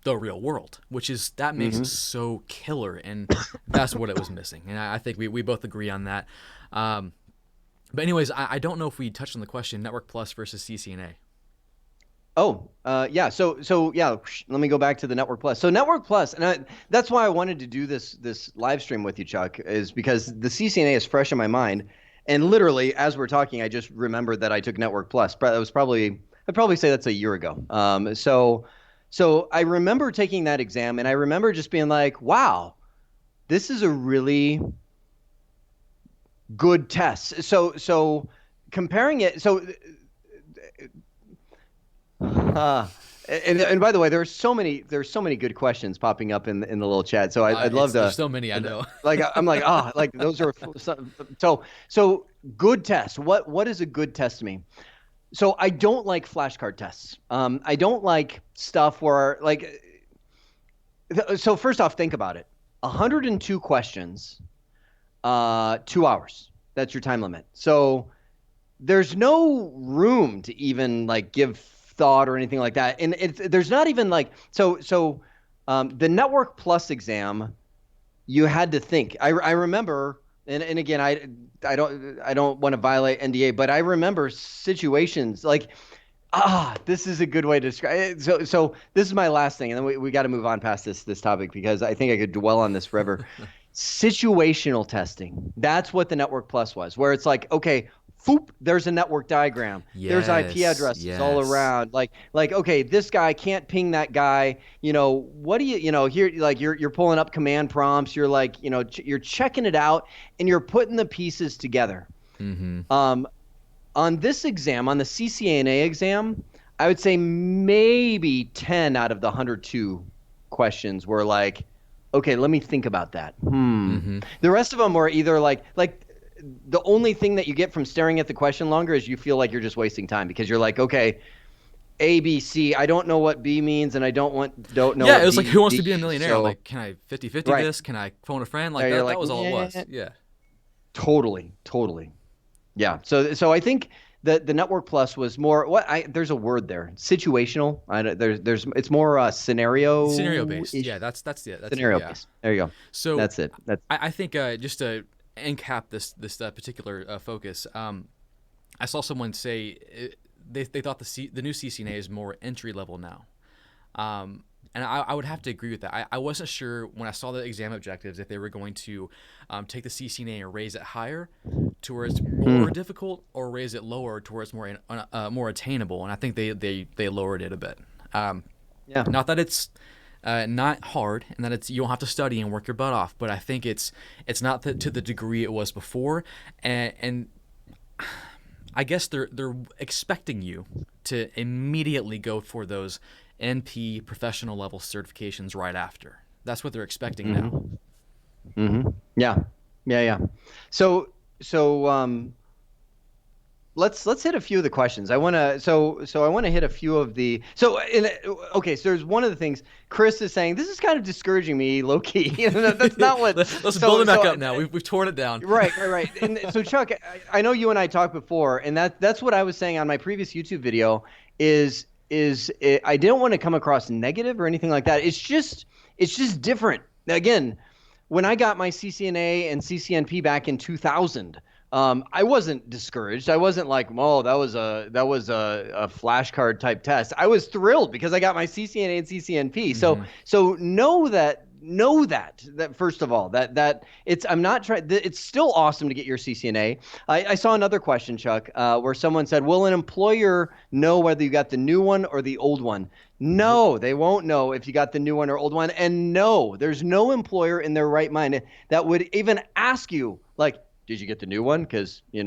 the real world, which is, that makes it so killer, and that's what it was missing. And I think we both agree on that. But anyways, I don't know if we touched on the question, Network Plus versus CCNA. Yeah. So yeah, let me go back to the Network Plus. So Network Plus, and that's why I wanted to do this live stream with you, Chuck, is because the CCNA is fresh in my mind. And literally, as we're talking, I just remembered that I took Network Plus. That was I'd probably say that's a year ago. So I remember taking that exam, and I remember just being like, wow, this is a really good test. So comparing it, and by the way, there's so many good questions popping up in the little chat. So I'd love to. There's so many, I know. Like I'm like, like those are so good test. What is a good test to me? So I don't like flashcard tests. I don't like stuff where so first off, think about it. 102 questions, 2 hours. That's your time limit. So there's no room to even give thought or anything like that. And there's not even the Network Plus exam, you had to think. I remember, and again, I don't want to violate NDA, but I remember situations like, this is a good way to describe it. So this is my last thing, and then we got to move on past this topic, because I think I could dwell on this forever. Situational testing. That's what the Network Plus was, where it's like, okay, there's a network diagram. There's IP addresses all around. Like, okay, this guy can't ping that guy. What do here? Like, you're pulling up command prompts. You're like, you're checking it out, and you're putting the pieces together. On this exam, on the CCNA exam, I would say maybe 10 out of the 102 questions were like, okay, let me think about that. The rest of them were either like the only thing that you get from staring at the question longer is you feel like you're just wasting time, because you're like, okay, A, B, C, I don't know what B means, and I don't know Yeah, what it was B, like, who wants D, to be a millionaire? so, Like, can I 50-50 Right. this? Can I phone a friend? Like, Yeah, that you're was all it was. yeah. Yeah. Totally. Yeah. So I think the Network Plus was more there's a word there, situational. It's more scenario based. Yeah, that's it. That's scenario yeah. based. There you go. So that's it. I think just to encap this particular focus, I saw someone say they thought the new CCNA is more entry level now. And I would have to agree with that. I wasn't sure when I saw the exam objectives if they were going to take the CCNA and raise it higher to where it's more difficult, or raise it lower to where it's more attainable. And I think they lowered it a bit. Not that it's not hard, and that you don't have to study and work your butt off, but I think it's not to the degree it was before, and I guess they're expecting you to immediately go for those NP professional level certifications right after. That's what they're expecting now. Yeah. So let's hit a few of the questions. I want to hit a few of the so there's one of the things Chris is saying, this is kind of discouraging me low key. That's not what let's build it back up now. We've torn it down. Right. And so Chuck, I know you and I talked before, and that's what I was saying on my previous YouTube video is I didn't want to come across negative or anything like that. It's just different. Again, when I got my CCNA and CCNP back in 2000, I wasn't discouraged. I wasn't like, oh, that was a flashcard type test. I was thrilled because I got my CCNA and CCNP. So know that first of all, that it's I'm not trying. It's still awesome to get your CCNA. I saw another question, Chuck, where someone said, will an employer know whether you got the new one or the old one? No, they won't know if you got the new one or old one. And no, there's no employer in their right mind that would even ask you, like, did you get the new one? Because they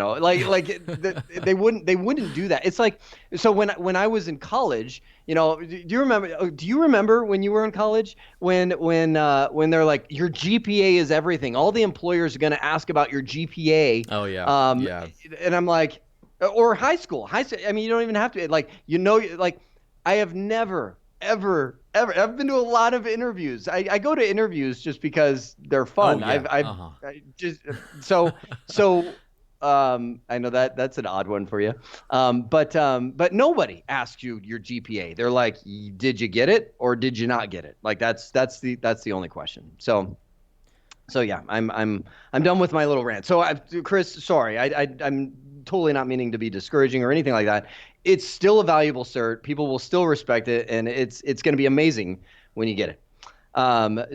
wouldn't do that. It's like, so when I was in college, do you remember when you were in college when they're like, your GPA is everything. All the employers are going to ask about your GPA. Oh yeah. Yeah. And I'm like, or high school. I mean, you don't even have to like I have never ever I've been to a lot of interviews. I go to interviews just because they're fun. Oh, yeah. I just so I know that's an odd one for you. But nobody asks you your GPA. They're like, did you get it or did you not get it? Like that's the only question. So yeah, I'm done with my little rant. So Chris, sorry, I'm totally not meaning to be discouraging or anything like that. It's still a valuable cert. People will still respect it, and it's going to be amazing when you get it. And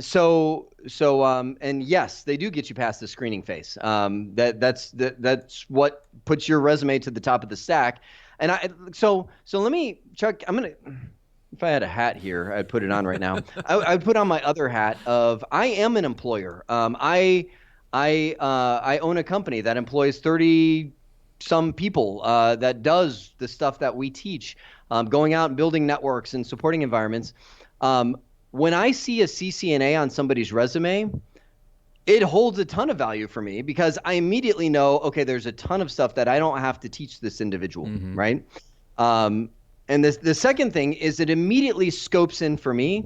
yes, they do get you past the screening phase. That's what puts your resume to the top of the stack. And so let me, Chuck, if I had a hat here, I'd put it on right now. I'd put on my other hat of I am an employer. I own a company that employs 30 some people that does the stuff that we teach, going out and building networks and supporting environments. When I see a CCNA on somebody's resume, it holds a ton of value for me because I immediately know, okay, there's a ton of stuff that I don't have to teach this individual, right? And the second thing is it immediately scopes in for me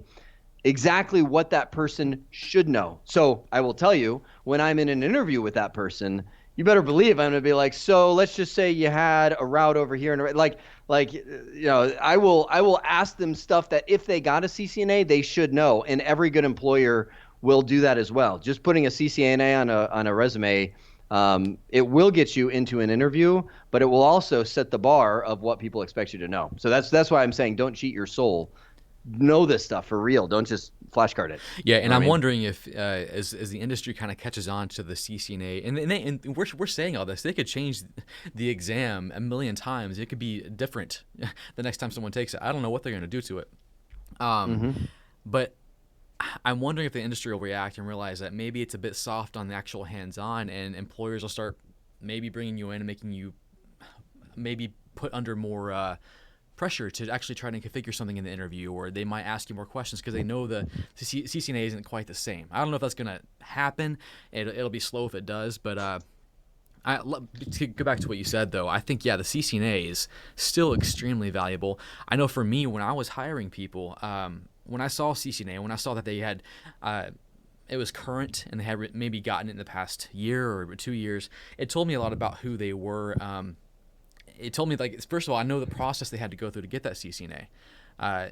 exactly what that person should know. So I will tell you, when I'm in an interview with that person, you better believe I'm going to be like, so let's just say you had a route over here, and I will ask them stuff that if they got a CCNA, they should know, and every good employer will do that as well. Just putting a CCNA on a resume, it will get you into an interview, but it will also set the bar of what people expect you to know. So that's why I'm saying don't cheat your soul. Know this stuff for real. Don't just flashcard it. Yeah, and I'm wondering if as the industry kind of catches on to the CCNA, and we're saying all this, they could change the exam a million times. It could be different the next time someone takes it. I don't know what they're going to do to it. But I'm wondering if the industry will react and realize that maybe it's a bit soft on the actual hands-on, and employers will start maybe bringing you in and making you maybe put under more pressure to actually try to configure something in the interview, or they might ask you more questions because they know the CCNA isn't quite the same. I don't know if that's going to happen. It'll be slow if it does, but to go back to what you said, though, I think, yeah, the CCNA is still extremely valuable. I know for me, when I was hiring people, when I saw CCNA, when I saw that they had it was current and they had maybe gotten it in the past year or 2 years, it told me a lot about who they were. It told me, like, first of all, I know the process they had to go through to get that CCNA.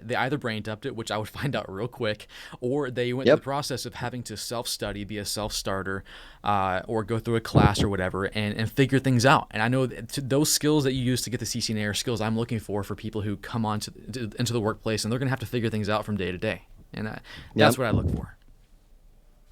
They either brain dumped it, which I would find out real quick, or they went through the process of having to self-study, be a self-starter, or go through a class or whatever, and figure things out. And I know that those skills that you use to get the CCNA are skills I'm looking for people who come on into the workplace, and they're going to have to figure things out from day to day. And that's what I look for.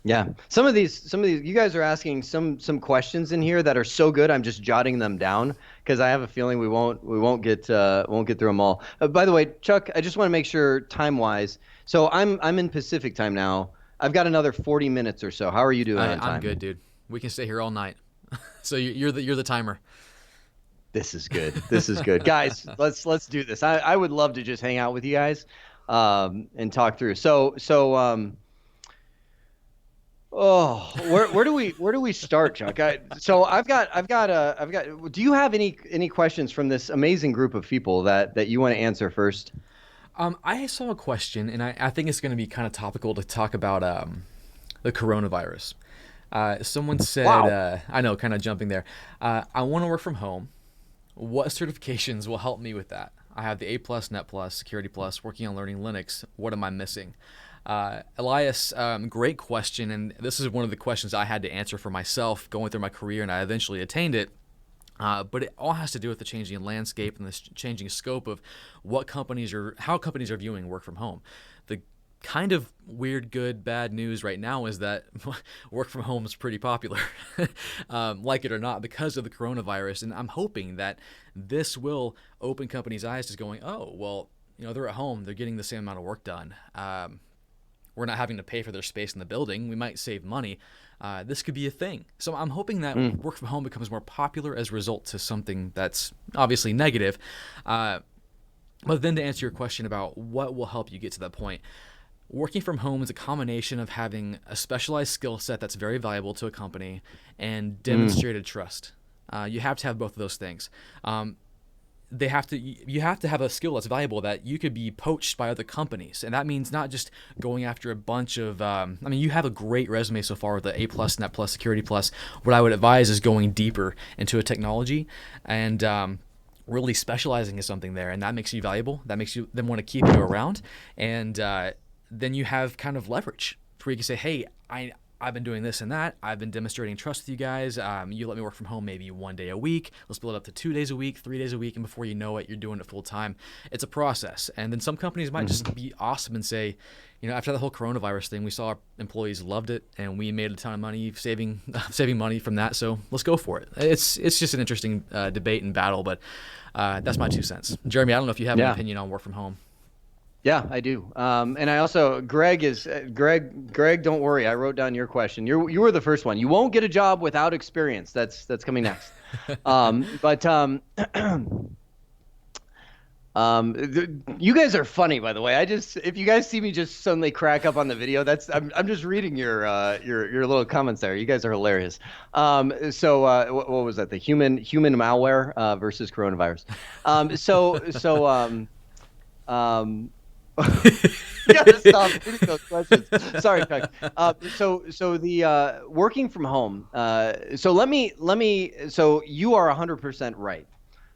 Yeah, some of these, you guys are asking some questions in here that are so good. I'm just jotting them down because I have a feeling we won't get through them all. By the way, Chuck, I just want to make sure time wise. So I'm in Pacific time now. I've got another 40 minutes or so. How are you doing on time? I'm good, dude. We can stay here all night. So you're the timer. This is good. This is good, guys. Let's do this. I would love to just hang out with you guys and talk through. Oh, where do we start, Chuck? I've got. Do you have any questions from this amazing group of people that you want to answer first? I saw a question, and I think it's going to be kind of topical to talk about the coronavirus. Someone said, wow. I know, kind of jumping there. I want to work from home. What certifications will help me with that? I have the A+, Net+, Security+, working on learning Linux. What am I missing? Elias, great question, and this is one of the questions I had to answer for myself going through my career, and I eventually attained it. But it all has to do with the changing landscape and the changing scope of how companies are viewing work from home. The kind of weird, good, bad news right now is that work from home is pretty popular, like it or not, because of the coronavirus. And I'm hoping that this will open companies' eyes to going, oh, well, they're at home, they're getting the same amount of work done. We're not having to pay for their space in the building. We might save money. This could be a thing. So I'm hoping that work from home becomes more popular as a result to something that's obviously negative. But then to answer your question about what will help you get to that point, working from home is a combination of having a specialized skill set that's very valuable to a company and demonstrated trust. You have to have both of those things. You have to have a skill that's valuable that you could be poached by other companies. And that means not just going after a bunch of, you have a great resume so far with the A+, Net+, Security+. What I would advise is going deeper into a technology and really specializing in something there. And that makes you valuable. That makes them want to keep you around. And then you have kind of leverage where you can say, hey, I've been doing this and that. I've been demonstrating trust with you guys. You let me work from home maybe 1 day a week. Let's build it up to 2 days a week, 3 days a week. And before you know it, you're doing it full time. It's a process. And then some companies might just be awesome and say, after the whole coronavirus thing, we saw our employees loved it and we made a ton of money saving money from that. So let's go for it. It's just an interesting debate and battle, but that's my 2 cents. Jeremy, I don't know if you have an opinion on work from home. Yeah, I do. And I also, Greg, don't worry. I wrote down your question. You were the first one. You won't get a job without experience. That's coming next. You guys are funny, by the way. If you guys see me just suddenly crack up on the video, I'm just reading your little comments there. You guys are hilarious. What was that? The human malware versus coronavirus. You gotta stop reading those questions. Sorry, Chuck. So the working from home. So you are 100% right.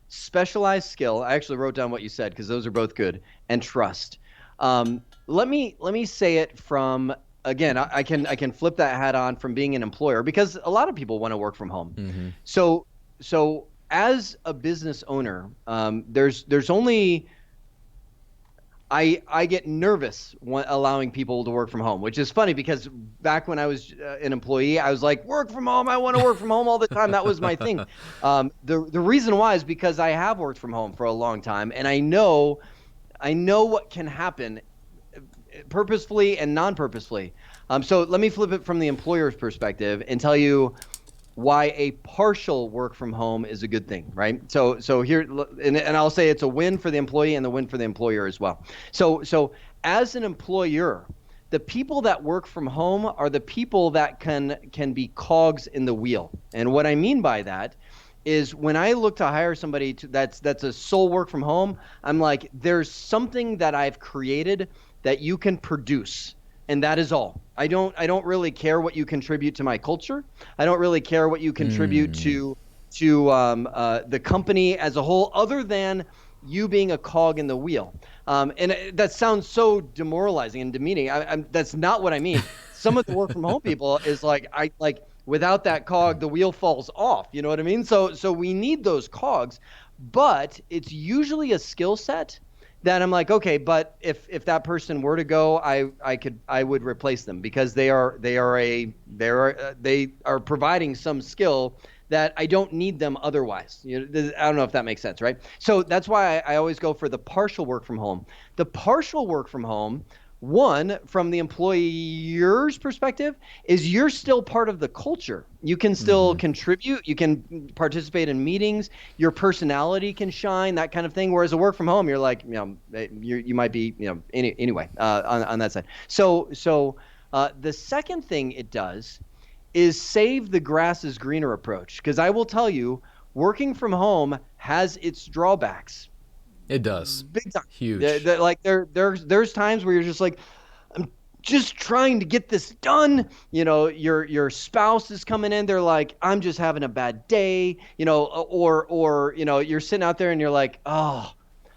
Specialized skill. I actually wrote down what you said because those are both good. And trust. Let me say it from again. I can flip that hat on from being an employer because a lot of people want to work from home. Mm-hmm. So as a business owner, there's only I get nervous allowing people to work from home, which is funny because back when I was an employee, I was like, work from home. I want to work from home all the time. That was my thing. The reason why is because I have worked from home for a long time, and I know what can happen purposefully and non-purposefully. So let me flip it from the employer's perspective and tell you why a partial work from home is a good thing, right? So here, and I'll say it's a win for the employee and the win for the employer as well. So as an employer, the people that work from home are the people that can be cogs in the wheel. And what I mean by that is when I look to hire somebody that's a sole work from home, I'm like, there's something that I've created that you can produce. And that is all. I don't really care what you contribute to my culture. I don't really care what you contribute to the company as a whole, other than you being a cog in the wheel. And that sounds so demoralizing and demeaning. That's not what I mean. Some of the work from home people is like without that cog, the wheel falls off. You know what I mean? So we need those cogs, but it's usually a skill set that I'm like, okay, but if that person were to go, I would replace them because they are providing some skill that I don't need them otherwise. I don't know if that makes sense, right? So that's why I always go for the partial work from home. The partial work from home, one, from the employer's perspective, is you're still part of the culture. You can still contribute. You can participate in meetings. Your personality can shine, that kind of thing. Whereas a work from home, you're like, you might be, anyway, on that side. So the second thing it does is save the grass is greener approach. Because I will tell you, working from home has its drawbacks. It does. Big time. Huge. There's times where you're just like, I'm just trying to get this done. Your spouse is coming in. They're like, I'm just having a bad day. Or you're sitting out there and you're like, oh,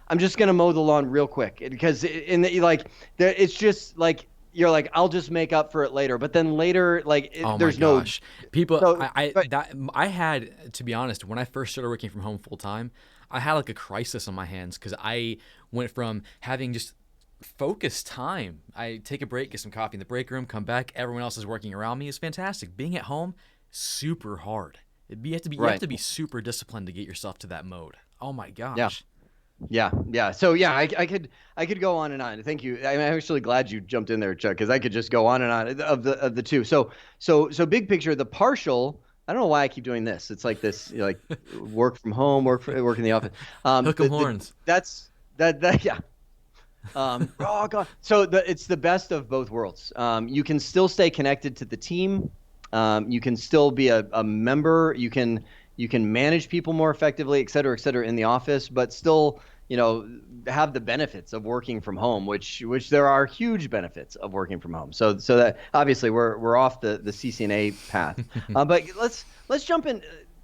I'm just gonna mow the lawn real quick because it's just like you're like, I'll just make up for it later. But then later, like, Oh my there's no. gosh. People, So, but I had, to be honest, when I first started working from home full time, I had like a crisis on my hands because I went from having just focused time. I take a break, get some coffee in the break room, come back, everyone else is working around me. It's fantastic. Being at home, super hard. You have right. to be super disciplined to get yourself to that mode. Oh my Yeah. gosh. Yeah. So yeah, I could go on and on. Thank you. I'm actually glad you jumped in there, Chuck, because I could just go on and on of the two. So big picture, the partial. I don't know why I keep doing this. It's like this, like work from home, work in the office. Hook 'em horns. That yeah. Oh God. So it's the best of both worlds. You can still stay connected to the team. You can still be a member. You can manage people more effectively, et cetera, in the office, but still, have the benefits of working from home, which there are huge benefits of working from home. So that obviously we're off the CCNA path, but let's jump in.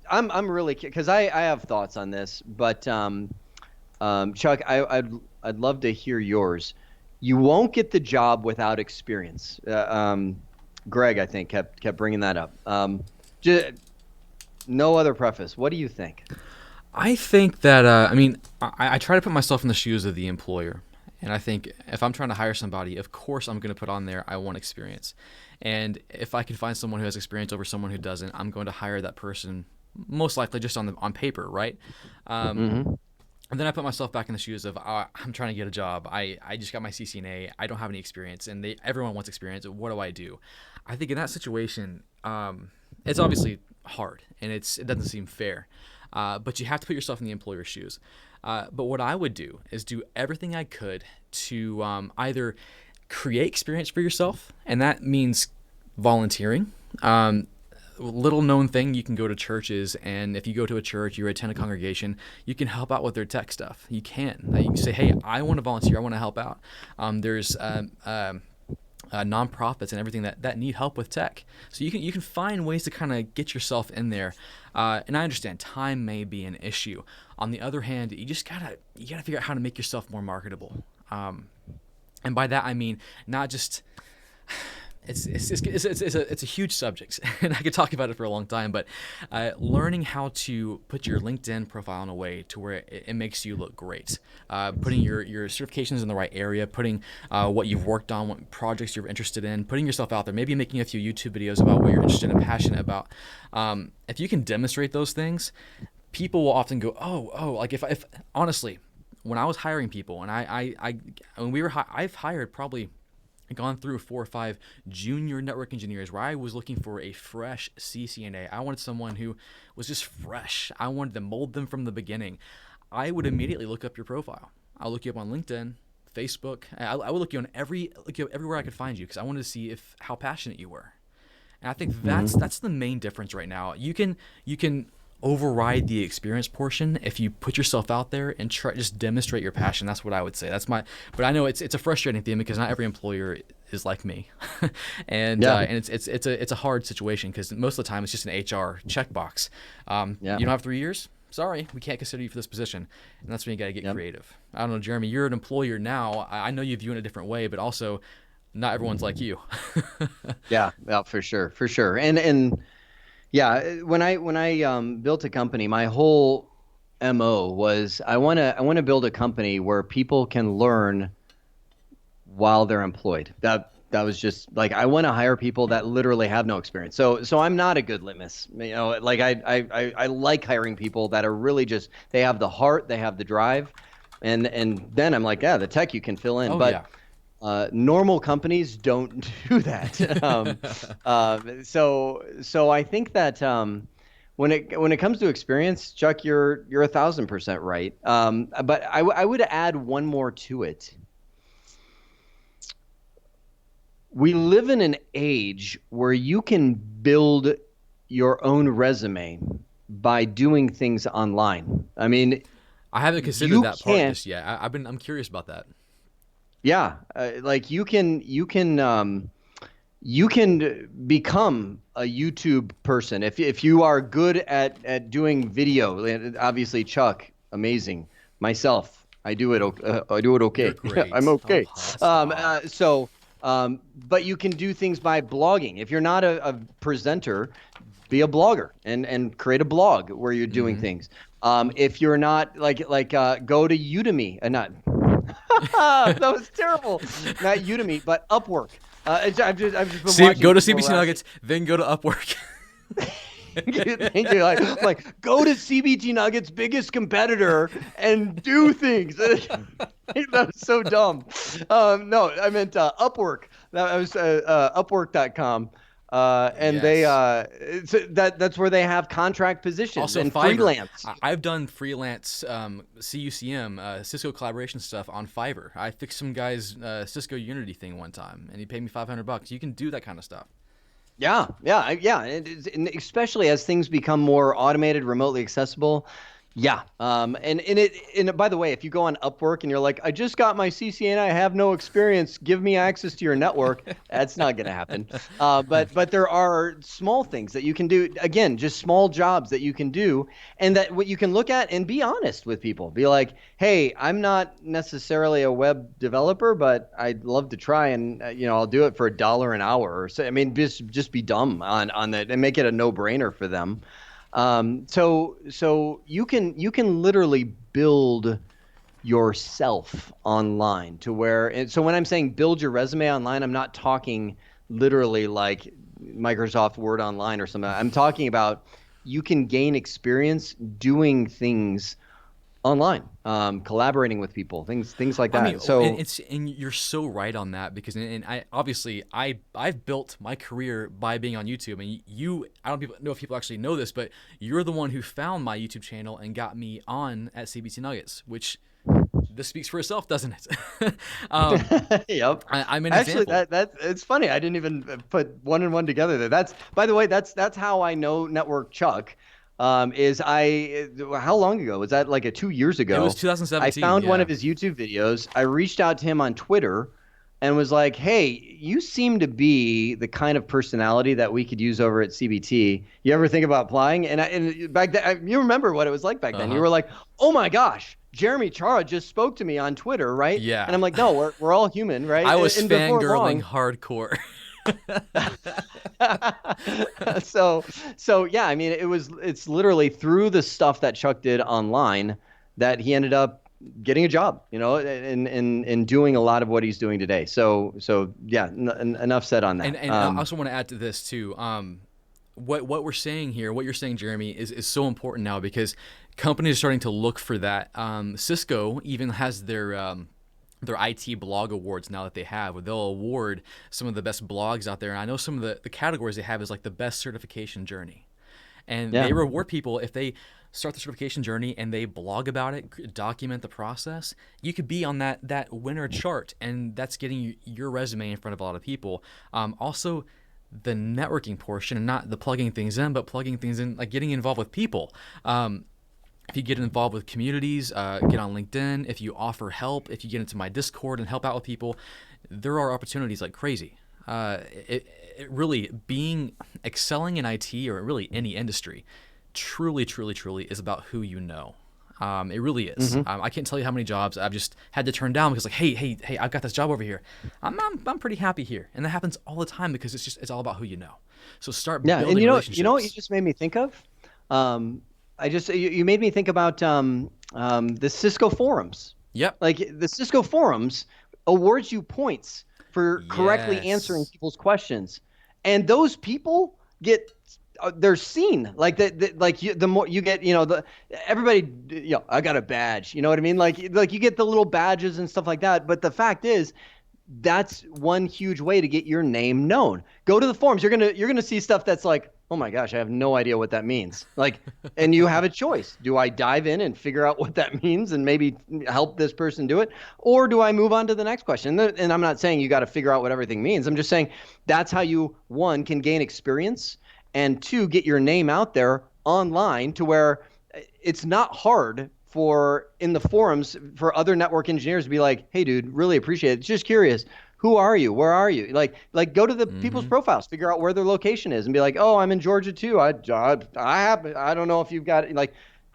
I'm really, because I have thoughts on this, but Chuck, I'd love to hear yours. You won't get the job without experience. Greg, I think, kept bringing that up. No other preface. What do you think? I think that, I try to put myself in the shoes of the employer. And I think if I'm trying to hire somebody, of course I'm going to put on there, I want experience. And if I can find someone who has experience over someone who doesn't, I'm going to hire that person most likely just on paper, right? And then I put myself back in the shoes of, I'm trying to get a job. I just got my CCNA. I don't have any experience, and everyone wants experience. What do I do? I think in that situation, it's obviously hard, and it doesn't seem fair. But you have to put yourself in the employer's shoes. But what I would do is do everything I could to either create experience for yourself, and that means volunteering. Little known thing, you can go to churches, and if you go to a church, you attend a congregation, you can help out with their tech stuff. You can say, hey, I want to volunteer, I want to help out. There's nonprofits and everything that need help with tech, so you can find ways to kind of get yourself in there. And I understand time may be an issue. On the other hand, you gotta figure out how to make yourself more marketable. And by that I mean not just. It's a huge subject, and I could talk about it for a long time. But learning how to put your LinkedIn profile in a way to where it makes you look great, putting your certifications in the right area, putting what you've worked on, what projects you're interested in, putting yourself out there, maybe making a few YouTube videos about what you're interested and passionate about. If you can demonstrate those things, people will often go, oh, like if honestly, when I was hiring people, and I've hired probably. Gone through 4 or 5 junior network engineers where I was looking for a fresh CCNA. I wanted someone who was just fresh. I wanted to mold them from the beginning. I would immediately look up your profile. I'll look you up on LinkedIn, Facebook. I would look you up everywhere I could find you because I wanted to see how passionate you were. And I think that's the main difference right now. You can override the experience portion if you put yourself out there and just demonstrate your passion. That's what I would say. But I know it's a frustrating thing because not every employer is like me, and it's a hard situation because most of the time it's just an HR checkbox. You don't have 3 years. Sorry, we can't consider you for this position, and that's when you got to get creative. I don't know, Jeremy. You're an employer now. I know you view it in a different way, but also not everyone's like you. Yeah, for sure, and. Yeah, when I built a company, my whole MO was I want to build a company where people can learn while they're employed. That was just like I want to hire people that literally have no experience. So I'm not a good litmus. Like I like hiring people that are really just they have the heart, they have the drive, and then I'm like, yeah, the tech you can fill in. Oh, but yeah. Normal companies don't do that. So I think that when it comes to experience, Chuck, you're 1,000% right. But I would add one more to it. We live in an age where you can build your own resume by doing things online. I mean, I haven't considered that part just yet. I'm curious about that. Yeah, like you can become a YouTube person if you are good at doing video. Obviously, Chuck, amazing. Myself, I do it okay. You're great. I'm okay. Oh, stop. But you can do things by blogging. If you're not a presenter, be a blogger and create a blog where you're doing things. If you're not go to Udemy and not that was terrible. Not Udemy, but Upwork. I've just been watching go to people CBT Nuggets, then go to Upwork. Thank you. Like go to CBT Nuggets' biggest competitor and do things. That was so dumb. No, I meant Upwork. That was Upwork.com. And Yes. that's where they have contract positions Also, and Fiverr. freelance. I've done freelance CUCM, Cisco Collaboration stuff on Fiverr. I fixed some guy's Cisco Unity thing one time, and he paid me $500. You can do that kind of stuff. Yeah. And especially as things become more automated, remotely accessible. Yeah. And by the way, if you go on Upwork and you're like, I just got my CCNA, I have no experience, give me access to your network, that's not going to happen. But there are small things that you can do. Again, just small jobs that you can do, and that what you can look at and be honest with people. Be like, hey, I'm not necessarily a web developer, but I'd love to try, and I'll do it for $1 an hour. Or so. I mean, just be dumb on that and make it a no-brainer for them. So you can literally build yourself online to where, and so when I'm saying build your resume online, I'm not talking literally like Microsoft Word Online or something. I'm talking about you can gain experience doing things online, collaborating with people, things like that. I mean, so and you're so right on that, because I've built my career by being on YouTube, and I don't know if people actually know this, but you're the one who found my YouTube channel and got me on at CBT Nuggets, which this speaks for itself, doesn't it? Yep. I'm an Actually, example. that it's funny. I didn't even put one and one together there. By the way, that's how I know Network Chuck. How long ago was that? Like 2 years ago. It was 2017. I found one yeah. of his YouTube videos. I reached out to him on Twitter and was like, "Hey, you seem to be the kind of personality that we could use over at CBT. You ever think about applying?" And back then, you remember what it was like back then. You were like, "Oh my gosh, Jeremy Chara just spoke to me on Twitter, right?" Yeah. And I'm like, "No, we're all human, right?" I was and before fangirling long, hardcore. so yeah, I mean, it's literally through the stuff that Chuck did online that he ended up getting a job, and doing a lot of what he's doing today. So yeah, enough said on that. And I also want to add to this too. What we're saying here, what you're saying, Jeremy, is so important now, because companies are starting to look for that. Cisco even has their IT blog awards now that they have, where they'll award some of the best blogs out there. And I know some of the categories they have is like the best certification journey. And they reward people if they start the certification journey and they blog about it, document the process. You could be on that winner chart, and that's getting your resume in front of a lot of people. Also, the networking portion, and not the plugging things in, but plugging things in, like getting involved with people. If you get involved with communities, get on LinkedIn. If you offer help, if you get into my Discord and help out with people, there are opportunities like crazy. It really excelling in IT, or really any industry, truly is about who you know. It really is. I can't tell you how many jobs I've just had to turn down because, like, hey, I've got this job over here. I'm pretty happy here, and that happens all the time because it's all about who you know. So start building relationships. You know what you just made me think of? You made me think about the Cisco forums. Yep. Like the Cisco forums awards you points for correctly answering people's questions, and those people get they're seen. Like the more you get, everybody, I got a badge. You know what I mean? Like you get the little badges and stuff like that. But the fact is, that's one huge way to get your name known. Go to the forums. You're gonna see stuff that's like, oh my gosh, I have no idea what that means. Like, and you have a choice. Do I dive in and figure out what that means and maybe help this person do it? Or do I move on to the next question? And I'm not saying you got to figure out what everything means. I'm just saying that's how you, one, can gain experience, and two, get your name out there online to where it's not hard in the forums for other network engineers to be like, hey, dude, really appreciate it. Just curious. Who are you? Where are you? Like go to the people's profiles, figure out where their location is, and be like, oh, I'm in Georgia too. I don't know if you've got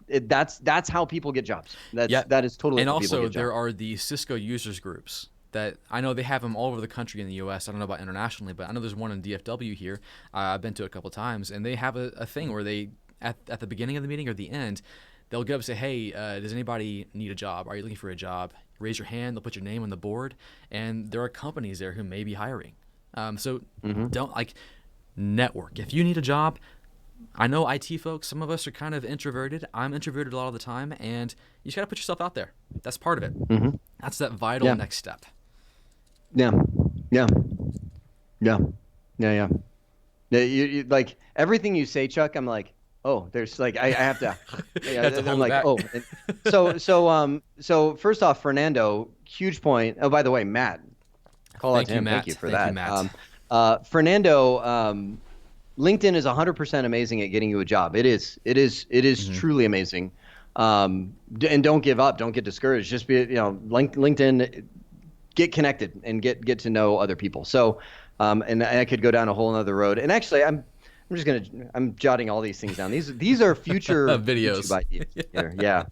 that's how people get jobs. That is totally. And how people also get there jobs. are the Cisco users groups. that I know they have them all over the country in the U.S. I don't know about internationally, but I know there's one in DFW here. I've been to it a couple of times, and they have a thing where they, at the beginning of the meeting or the end, they'll get up and say, hey, does anybody need a job? Are you looking for a job? Raise your hand. They'll put your name on the board, and there are companies there who may be hiring. So don't network. If you need a job, I know IT folks, some of us are kind of introverted. I'm introverted a lot of the time, and you just got to put yourself out there. That's part of it. That's that vital next step. Yeah. You, like everything you say, Chuck, I'm like, oh, there's like I have to. I'm like, oh. So first off, Fernando, huge point. Oh, by the way, Matt, call out to him. Thank you for that. Matt. Fernando, LinkedIn is 100% amazing at getting you a job. It is truly amazing. And don't give up. Don't get discouraged. Just be, LinkedIn. Get connected and get to know other people. So, and I could go down a whole other road. And actually, I'm jotting all these things down. These are future videos. YouTube ideas here. Yeah.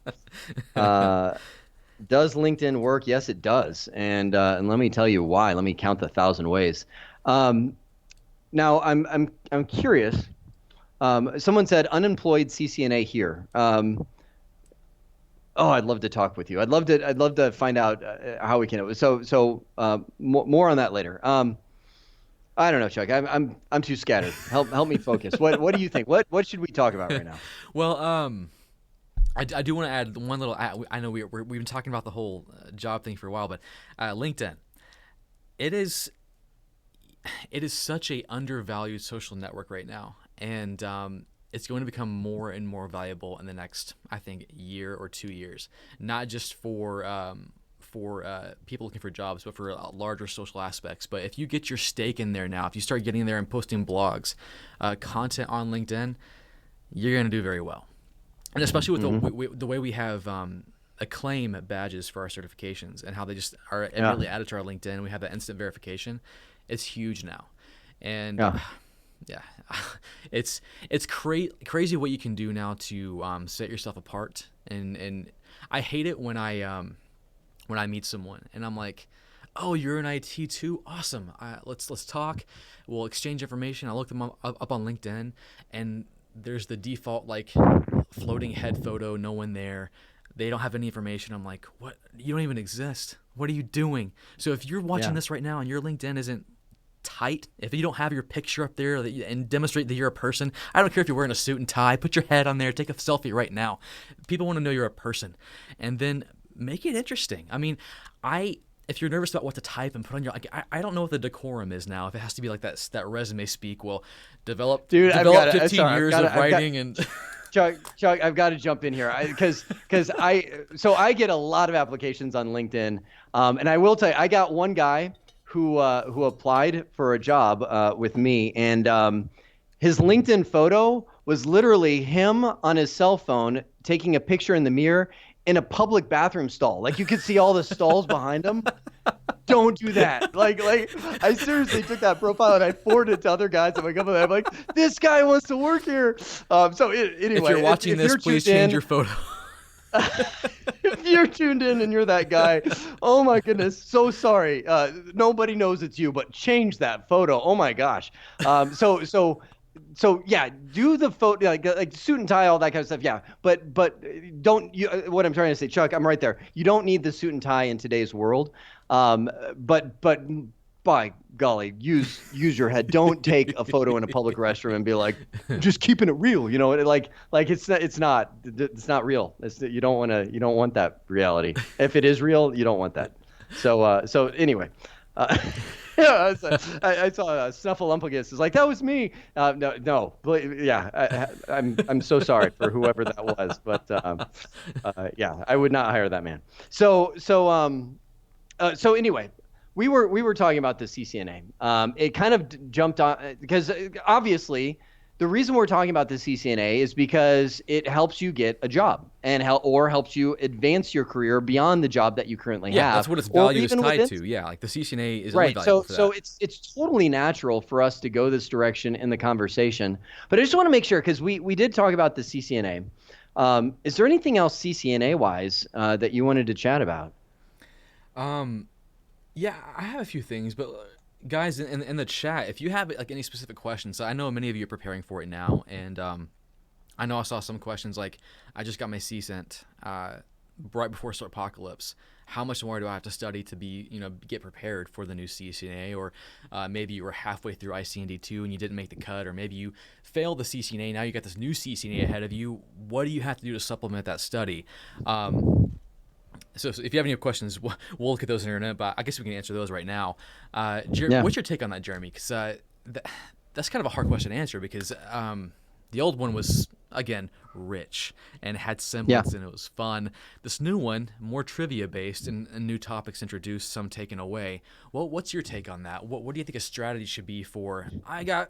Does LinkedIn work? Yes, it does. And let me tell you why. Let me count the 1,000 ways. Now I'm curious. Someone said unemployed CCNA here. Oh, I'd love to talk with you. I'd love to find out how we can. So more on that later. I don't know, Chuck. I'm too scattered. Help me focus. What do you think? What should we talk about right now? Well, I do want to add one little. I know we've been talking about the whole job thing for a while, but LinkedIn, it is such a undervalued social network right now, and it's going to become more and more valuable in the next, I think, year or 2 years. Not just for people looking for jobs, but for larger social aspects. But if you get your stake in there now, if you start getting there and posting blogs, content on LinkedIn, you're going to do very well. And especially with the way we have acclaim badges for our certifications and how they just are immediately added to our LinkedIn. We have that instant verification. It's huge now. And it's crazy what you can do now to set yourself apart. And I hate it when I meet someone and I'm like, oh, you're in IT too? Awesome. Let's talk. We'll exchange information. I look them up on LinkedIn, and there's the default like floating head photo, no one there. They don't have any information. I'm like, what? You don't even exist. What are you doing? So if you're watching this right now and your LinkedIn isn't tight, if you don't have your picture up there and demonstrate that you're a person, I don't care if you're wearing a suit and tie, put your head on there, take a selfie right now. People want to know you're a person. And then make it interesting. I mean, if you're nervous about what to type and put on your, I don't know what the decorum is now. If it has to be like that resume speak, well, develop 15 years of writing and. Chuck, I've got to jump in here because I get a lot of applications on LinkedIn, and I will tell you, I got one guy who applied for a job with me, and his LinkedIn photo was literally him on his cell phone taking a picture in the mirror in a public bathroom stall. Like you could see all the stalls behind him. Don't do that. Like I seriously took that profile and I forwarded it to other guys. I'm like, this guy wants to work here. Anyway, if you're watching this, please change your photo. If you're tuned in and you're that guy, oh my goodness, so sorry. Nobody knows it's you, but change that photo. Oh my gosh. So yeah, do the photo like suit and tie, all that kind of stuff. Yeah, but don't you? What I'm trying to say, Chuck, I'm right there. You don't need the suit and tie in today's world. But by golly, use your head. Don't take a photo in a public restroom and be like, just keeping it real. You know, like it's not real. You don't want that reality. If it is real, you don't want that. So anyway. Yeah, I saw Snuffleupagus. It's like, that was me. No, yeah, I'm so sorry for whoever that was, but yeah, I would not hire that man. So anyway, we were talking about the CCNA. It kind of jumped on because obviously the reason we're talking about the CCNA is because it helps you get a job and helps you advance your career beyond the job that you currently have. Yeah, that's what its value is tied to. Yeah, like the CCNA is right. Only valuable for that. So it's totally natural for us to go this direction in the conversation. But I just want to make sure, because we did talk about the CCNA. Is there anything else CCNA wise that you wanted to chat about? Yeah, I have a few things, but guys in the chat, if you have like any specific questions, I know many of you are preparing for it now, and I know I saw some questions like, I just got my CCENT right before Start Apocalypse. How much more do I have to study to be, get prepared for the new CCNA? Or maybe you were halfway through ICND2 and you didn't make the cut, or maybe you failed the CCNA. Now you got this new CCNA ahead of you. What do you have to do to supplement that study? So if you have any questions, we'll look at those in a minute, but I guess we can answer those right now. Yeah. What's your take on that, Jeremy? Because that's kind of a hard question to answer, because the old one was, again, rich and had semblance, and it was fun. This new one, more trivia based, and new topics introduced, some taken away. Well, what's your take on that? What do you think a strategy should be for, I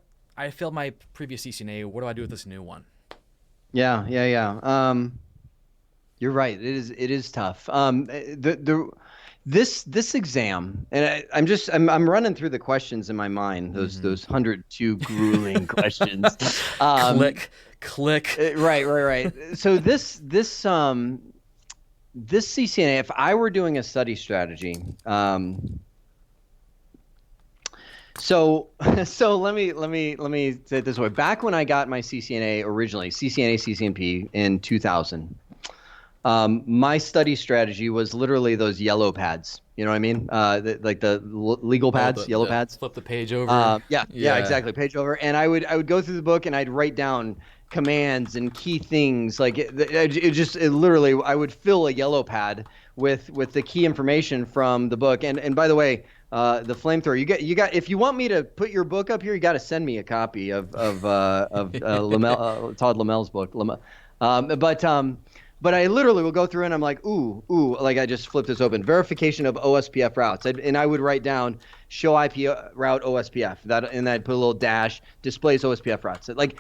failed my previous CCNA, what do I do with this new one? Yeah. You're right. It is tough. This exam, and I'm running through the questions in my mind. Those 102 grueling questions. Click. Right. So this CCNA, if I were doing a study strategy, so let me say it this way. Back when I got my CCNA originally, CCNA CCNP in 2000. My study strategy was literally those yellow pads. You know what I mean? Like the legal pads, yellow pads. Flip the page over. Yeah, exactly. Page over. And I would go through the book and I'd write down commands and key things. Like it literally, I would fill a yellow pad with the key information from the book. And by the way, the flamethrower, you got. If you want me to put your book up here, you got to send me a copy of Todd Lamel's book. But I literally will go through and I'm like, ooh, like I just flipped this open. Verification of OSPF routes. And I would write down show IP route OSPF. And I'd put a little dash, displays OSPF routes. Like,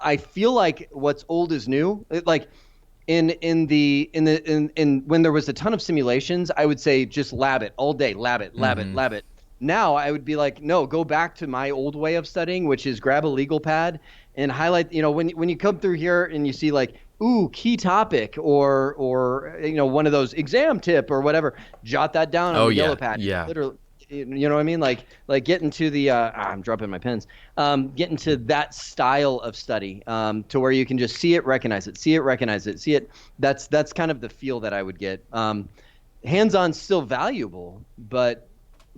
I feel like what's old is new. Like when there was a ton of simulations, I would say just lab it all day, lab it. Now I would be like, no, go back to my old way of studying, which is grab a legal pad and highlight, when you come through here and you see like, ooh, key topic or one of those exam tip or whatever, jot that down on the yellow pad. Yeah. Literally, you know what I mean? Like get into the I'm dropping my pens. Get into that style of study to where you can just see it, recognize it, see it. That's kind of the feel that I would get. Hands-on still valuable, but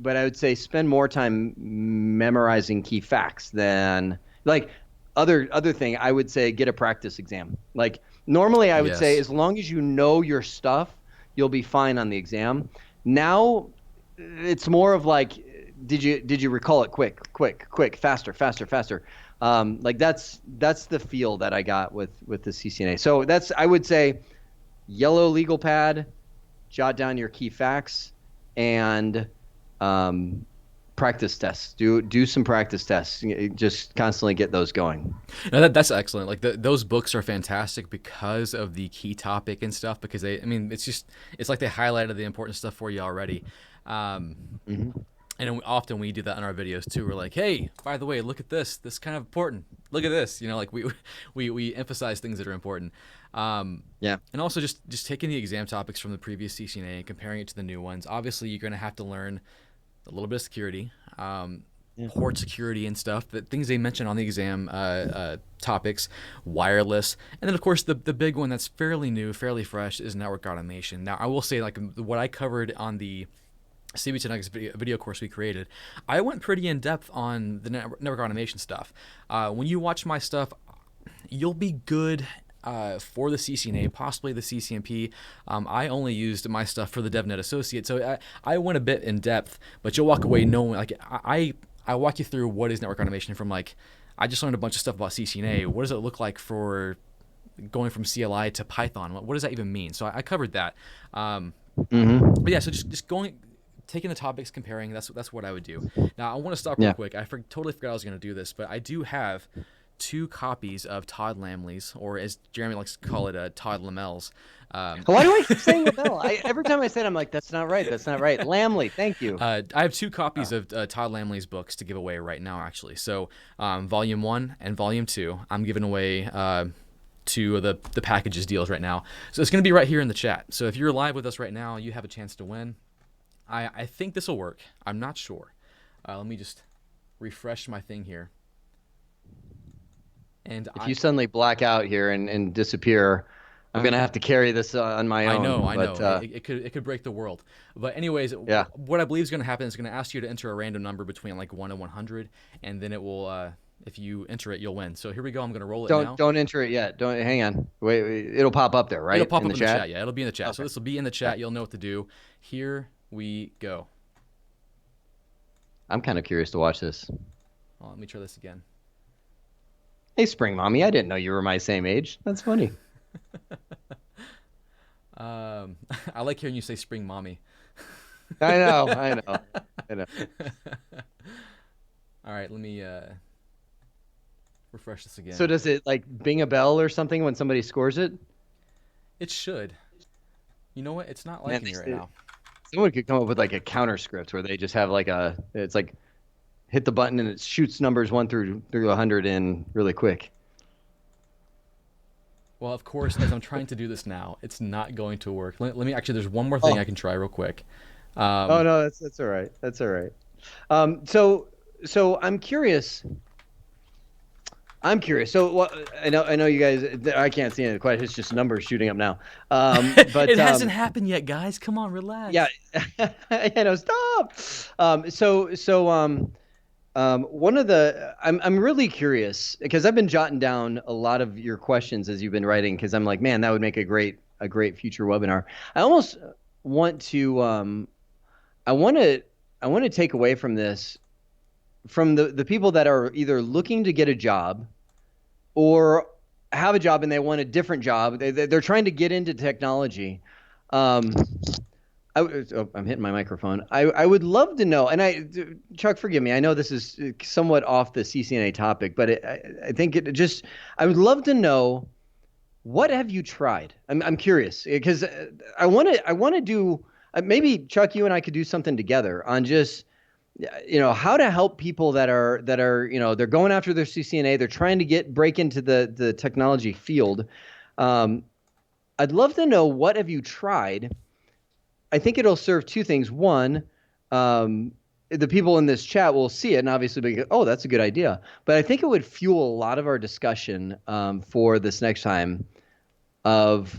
I would say spend more time memorizing key facts than like other thing. I would say get a practice exam. Like normally I would say as long as you know your stuff, you'll be fine on the exam. Now it's more of like, did you recall it quick, faster. Like that's the feel that I got with the CCNA. So I would say yellow legal pad, jot down your key facts, and practice tests. Do some practice tests. Just constantly get those going. No, that's excellent. Like those books are fantastic because of the key topic and stuff. Because it's like they highlighted the important stuff for you already. And often we do that in our videos too. We're like, hey, by the way, look at this. This is kind of important. Look at this. Like we emphasize things that are important. And also just taking the exam topics from the previous CCNA and comparing it to the new ones. Obviously, you're going to have to learn a little bit of security, port security and stuff, the things they mention on the exam topics, wireless. And then, of course, the big one that's fairly new, fairly fresh is network automation. Now, I will say, like what I covered on the CB10X video course we created, I went pretty in depth on the network automation stuff. When you watch my stuff, you'll be good for the CCNA, possibly the CCNP. I only used my stuff for the Devnet Associate, so I went a bit in depth, but you'll walk away knowing, like, I walk you through what is network automation from, like, I just learned a bunch of stuff about CCNA. What does it look like for going from CLI to Python? What does that even mean? So I covered that. But yeah, so just taking the topics, comparing, that's what I would do. Now, I want to stop real quick. I totally forgot I was going to do this, but I do have 2 copies of Todd Lamley's, or as Jeremy likes to call it, Todd Lamel's. Why do I keep saying Lamel? Every time I say it, I'm like, that's not right. Lamley, thank you. I have 2 copies of Todd Lamley's books to give away right now, actually. So Volume 1 and Volume 2, I'm giving away 2 of the packages deals right now. So it's going to be right here in the chat. So if you're live with us right now, you have a chance to win. I think this will work. I'm not sure. Let me just refresh my thing here. And If you suddenly black out here and disappear, I'm gonna have to carry this on my I own. know, I but, know. It could break the world. But anyways, Yeah. what I believe is going to happen is going to ask you to enter a random number between like 1 and 100, and then it will. If you enter it, you'll win. So here we go. I'm going to roll it now. Don't enter it yet. Don't hang on. Wait, it'll pop up there, right? It'll pop up in the chat. chat. Yeah, it'll be in the chat. Okay. So this will be in the chat. You'll know what to do. Here we go. I'm kind of curious to watch this. Oh, let me try this again. Hey, Spring Mommy, I didn't know you were my same age. That's funny. I like hearing you say Spring Mommy. I know. All right, let me refresh this again. So does it like bing a bell or something when somebody scores it? It should. You know what? It's not liking me right now. Someone could come up with like a counter script where they just have like it's like hit the button and it shoots numbers 1 through 100 in really quick. Well, of course, as I'm trying to do this now, it's not going to work. Let me actually. There's one more thing I can try real quick. Oh no, that's all right. That's all right. So I'm curious. So what? I know you guys. I can't see any of the questions. It's just numbers shooting up now. But it hasn't happened yet, guys. Come on, relax. Yeah. Stop. One of the I'm really curious because I've been jotting down a lot of your questions as you've been writing because I'm like, man, that would make a great future webinar. I almost want to I want to take away from this from the people that are either looking to get a job or have a job and they want a different job. They're trying to get into technology. I'm hitting my microphone. I would love to know, and Chuck, forgive me. I know this is somewhat off the CCNA topic, but I think I would love to know, what have you tried? I'm curious because I want to do, maybe Chuck, you and I could do something together on just, how to help people that are, they're going after their CCNA. They're trying to break into the technology field. I'd love to know, what have you tried? I think it'll serve two things. One, the people in this chat will see it and obviously be, oh, that's a good idea. But I think it would fuel a lot of our discussion for this next time anyway.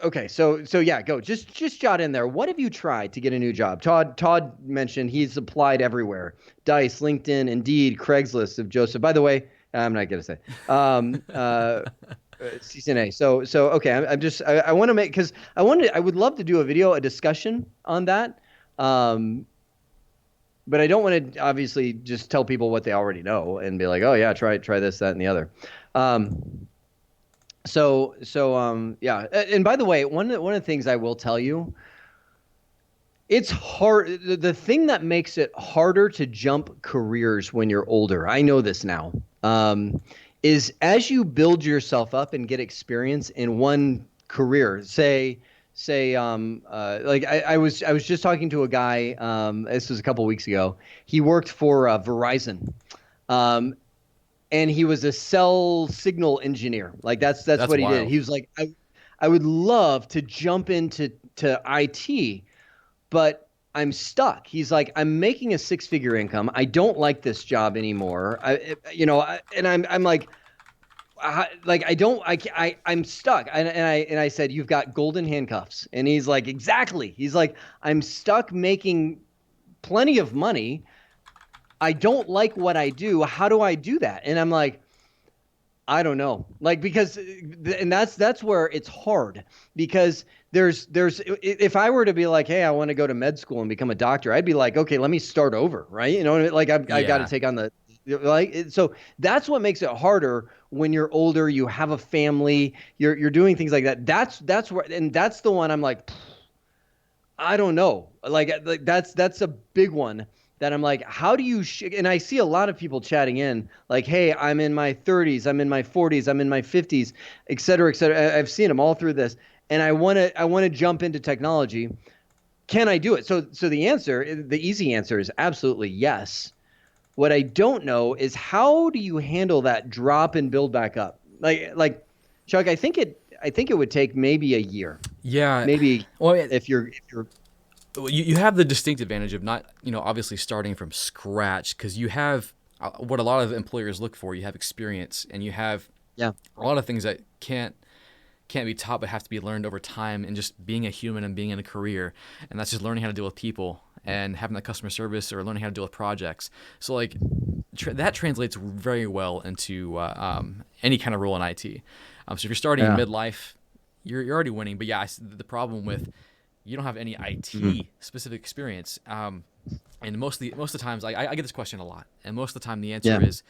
Okay, so yeah, go. Just jot in there. What have you tried to get a new job? Todd mentioned he's applied everywhere. Dice, LinkedIn, Indeed, Craigslist. Of Joseph. By the way, I'm not gonna say CCNA. So okay. I want to make, because I would love to do a discussion on that. But I don't want to obviously just tell people what they already know and be like, oh yeah, try this, that, and the other. Yeah. And by the way, one of the things I will tell you, it's hard. The thing that makes it harder to jump careers when you're older, I know this now, is as you build yourself up and get experience in one career, say, like I was just talking to a guy, this was a couple weeks ago. He worked for Verizon, and he was a cell signal engineer. Like that's what he wild. did. He was like, I would love to jump into IT, but I'm stuck. He's like, I'm making a 6-figure income. I don't like this job anymore. I'm like, I'm stuck. And I said, you've got golden handcuffs. And he's like, exactly. He's like, I'm stuck making plenty of money. I don't like what I do. How do I do that? And I'm like, I don't know. Like, because, and that's where it's hard, because there's, if I were to be like, hey, I want to go to med school and become a doctor, I'd be like, okay, let me start over. Right. You know, like I got to take on so that's what makes it harder when you're older, you have a family, you're doing things like that. That's where, and that's the one I'm like, I don't know. Like that's a big one. That I'm like, how do you, and I see a lot of people chatting in like, hey, I'm in my 30s, I'm in my 40s, I'm in my 50s, et cetera, et cetera. I've seen them all through this. And I want to jump into technology. Can I do it? So the easy answer is absolutely yes. What I don't know is, how do you handle that drop and build back up? like Chuck, I think it would take maybe a year. Yeah. Maybe Well, if you're you have the distinct advantage of not, obviously starting from scratch, because you have what a lot of employers look for. You have experience, and you have yeah. a lot of things that can't be taught but have to be learned over time, and just being a human and being in a career. And that's just learning how to deal with people and having that customer service, or learning how to deal with projects. So like that translates very well into any kind of role in IT. So if you're starting in midlife, you're already winning. But yeah, the problem with you don't have any IT specific experience. And most of the times, I get this question a lot, and most of the time the answer is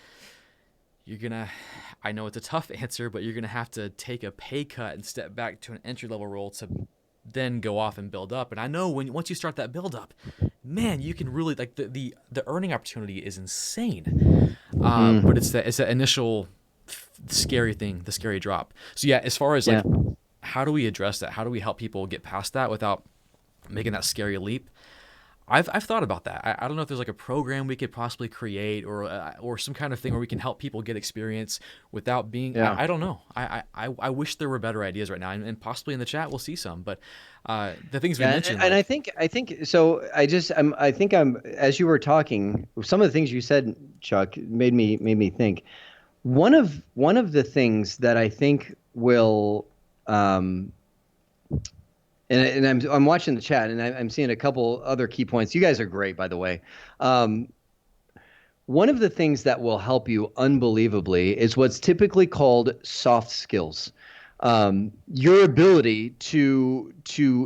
I know it's a tough answer, but you're gonna have to take a pay cut and step back to an entry level role to then go off and build up. And I know once you start that build up, man, you can really like the earning opportunity is insane. But it's that initial scary thing, the scary drop. So yeah, as far as like how do we address that? How do we help people get past that without making that scary leap? I've thought about that. I don't know if there's like a program we could possibly create, or some kind of thing where we can help people get experience without being. I don't know. I wish there were better ideas right now, and possibly in the chat we'll see some. But the things we mentioned, and I think so. I think as you were talking, some of the things you said, Chuck, made me think. One of the things that I think will and I'm watching the chat, and I'm seeing a couple other key points. You guys are great, by the way. One of the things that will help you unbelievably is what's typically called soft skills. Your ability to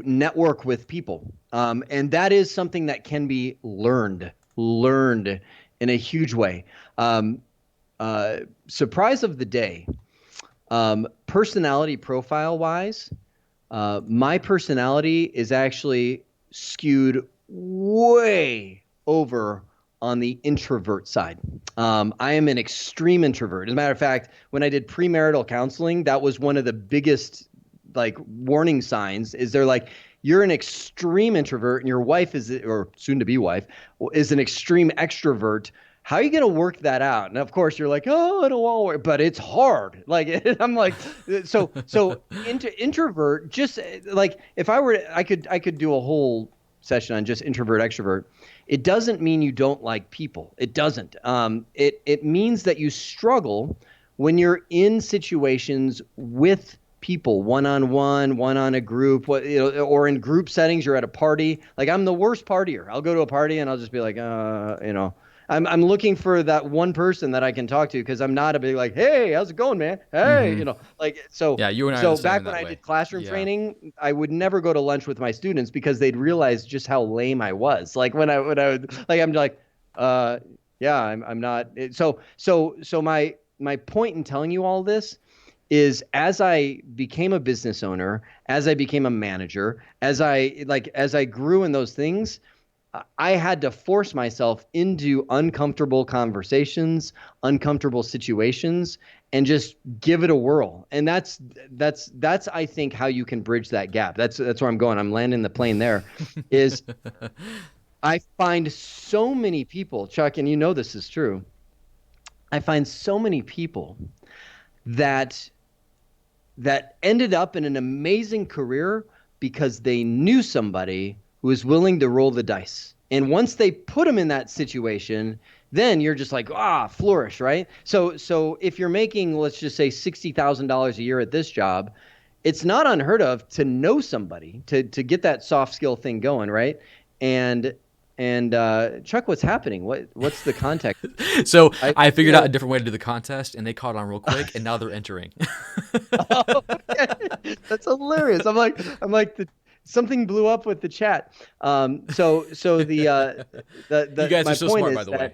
network with people, and that is something that can be learned in a huge way. Surprise of the day, personality profile wise. My personality is actually skewed way over on the introvert side. I am an extreme introvert. As a matter of fact, when I did premarital counseling, that was one of the biggest like warning signs. Is they're like, you're an extreme introvert, and your wife or soon to be wife, is an extreme extrovert. How are you going to work that out? And of course you're like, oh, I don't want to work, but it's hard. Like, I'm like, so introvert, just like if I could do a whole session on just introvert, extrovert. It doesn't mean you don't like people. It doesn't. It means that you struggle when you're in situations with people, one-on-one, one on a group, or in group settings. You're at a party. Like, I'm the worst partier. I'll go to a party and I'll just be like, I'm looking for that one person that I can talk to, because I'm not a big like, hey, how's it going, man? Hey, like, so. Yeah, you and I. So back when I did classroom training, I would never go to lunch with my students because they'd realize just how lame I was. Like when I would, like, I'm like, yeah, I'm not. So my point in telling you all this is, as I became a business owner, as I became a manager, as I grew in those things, I had to force myself into uncomfortable conversations, uncomfortable situations, and just give it a whirl. And that's I think how you can bridge that gap. That's where I'm going. I'm landing the plane there. Is I find so many people, Chuck, and you know this is true. I find so many people that ended up in an amazing career because they knew somebody who is willing to roll the dice. And once they put them in that situation, then you're just like, flourish, right? So if you're making, let's just say, $60,000 a year at this job, it's not unheard of to know somebody to get that soft skill thing going, right? And Chuck, what's happening? What's the context? So I figured out a different way to do the contest, and they caught on real quick, and now they're entering. Oh, okay. That's hilarious. I'm like something blew up with the chat. So the you guys my are so point smart, is by the way.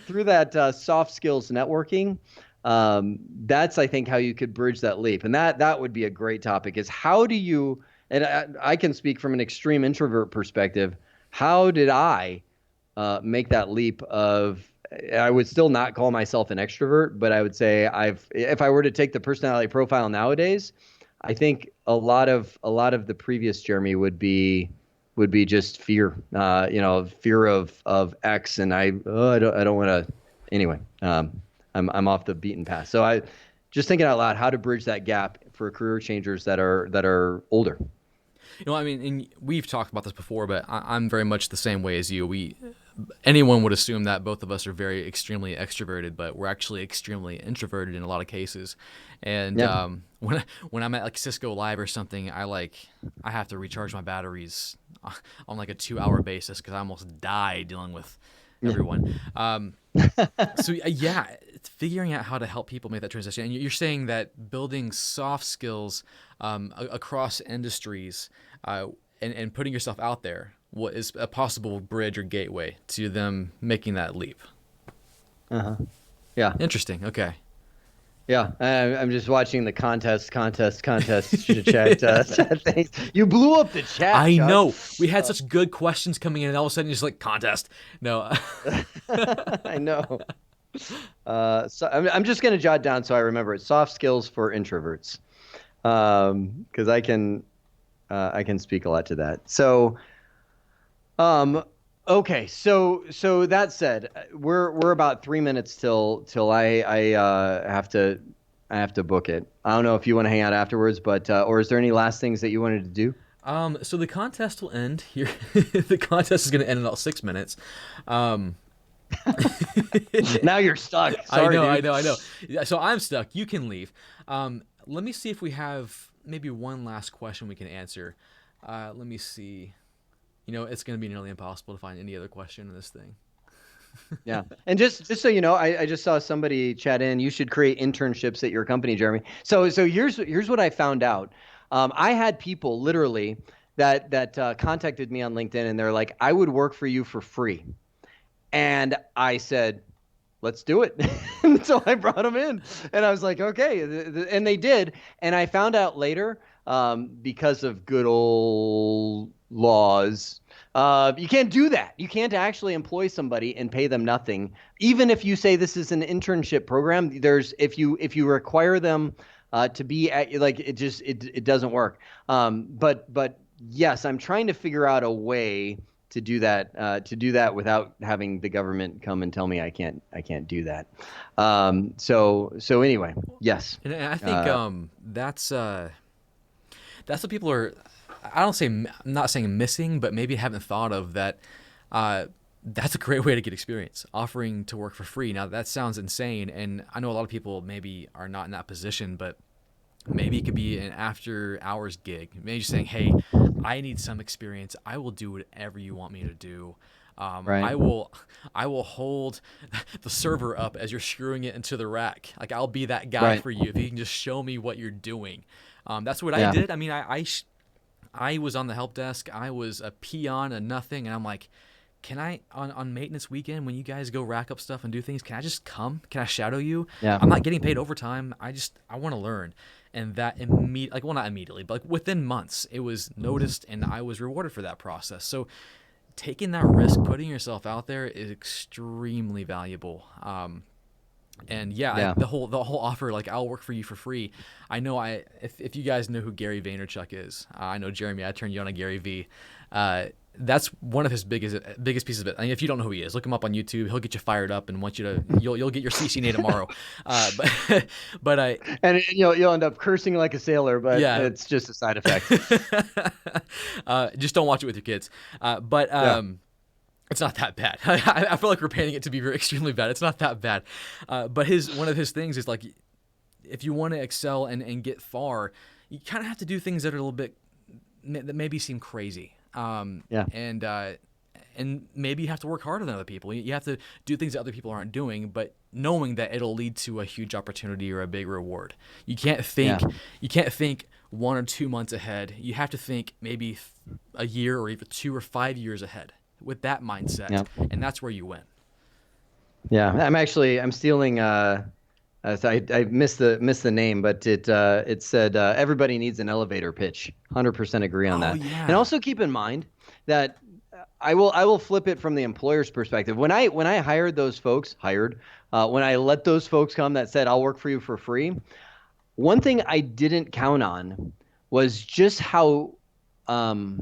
through that soft skills networking, that's, I think, how you could bridge that leap. And that would be a great topic. Is how do you? And I can speak from an extreme introvert perspective. How did I make that leap of? I would still not call myself an extrovert, but I would say if I were to take the personality profile nowadays, I think a lot of the previous Jeremy would be just fear, fear of X, and I don't want to. Anyway, I'm off the beaten path. So just thinking out loud how to bridge that gap for career changers that are older. I mean, and we've talked about this before, but I'm very much the same way as you. Anyone would assume that both of us are very extremely extroverted, but we're actually extremely introverted in a lot of cases. And when I'm at like Cisco Live or something, I have to recharge my batteries on like a 2-hour basis because I almost die dealing with everyone. So yeah, it's figuring out how to help people make that transition. And you're saying that building soft skills across industries and putting yourself out there is a possible bridge or gateway to them making that leap. Yeah. Interesting. Okay. Yeah, I'm just watching the contest chat things. You blew up the chat. I Chuck. know. We had such good questions coming in, and all of a sudden, you're just like, contest. No. I know. So I'm just going to jot down so I remember it. Soft skills for introverts, because I can speak a lot to that. So, okay. So that said, we're about 3 minutes till I have to book it. I don't know if you want to hang out afterwards, but or is there any last things that you wanted to do? So the contest will end here. The contest is going to end in about 6 minutes. Now you're stuck. Sorry, I dude. know. So I'm stuck. You can leave. Let me see if we have maybe one last question we can answer. Let me see. It's going to be nearly impossible to find any other question in this thing. Yeah. And just so you know, I just saw somebody chat in, you should create internships at your company, Jeremy. So here's what I found out. I had people literally that contacted me on LinkedIn, and they're like, I would work for you for free. And I said, let's do it. And so I brought them in, and I was like, okay. And they did. And I found out later, because of good old laws, you can't do that. You can't actually employ somebody and pay them nothing. Even if you say this is an internship program, if you require them to be at, like, it doesn't work. But yes, I'm trying to figure out a way to do that without having the government come and tell me I can't do that. So anyway, yes. And I think that's what people are. I'm not saying missing, but maybe haven't thought of that. That's a great way to get experience, offering to work for free. Now that sounds insane, and I know a lot of people maybe are not in that position, but maybe it could be an after hours gig. Maybe just saying, hey, I need some experience. I will do whatever you want me to do. Right. I will hold the server up as you're screwing it into the rack. Like, I'll be that guy for you if you can just show me what you're doing. That's what I did. I mean, I was on the help desk. I was a peon and nothing, and I'm like, can I on maintenance weekend when you guys go rack up stuff and do things? Can I just come? Can I shadow you? Yeah. I'm not getting paid overtime. I want to learn. And that not immediately, but like within months, it was noticed, and I was rewarded for that process. So taking that risk, putting yourself out there, is extremely valuable. And the whole offer, like, I'll work for you for free. I know if you guys know who Gary Vaynerchuk is, I know Jeremy. I turned you on to Gary V. That's one of his biggest pieces of it. I mean, if you don't know who he is, look him up on YouTube. He'll get you fired up and want you to. You'll get your CCNA tomorrow. And you'll end up cursing like a sailor, but it's just a side effect. Just don't watch it with your kids. It's not that bad. I feel like we're painting it to be extremely bad. It's not that bad. But one of his things is, like, if you want to excel and get far, you kind of have to do things that are a little bit that maybe seem crazy. And maybe you have to work harder than other people. You have to do things that other people aren't doing, but knowing that it'll lead to a huge opportunity or a big reward. You can't think 1 or 2 months ahead. You have to think maybe a year or even 2 or 5 years ahead with that mindset, and that's where you win. Yeah, I'm stealing. So I missed the name, but it said everybody needs an elevator pitch. 100% agree on that. Yeah. And also keep in mind that I will flip it from the employer's perspective. When I hired those folks, when I let those folks come that said I'll work for you for free, one thing I didn't count on was just how I'm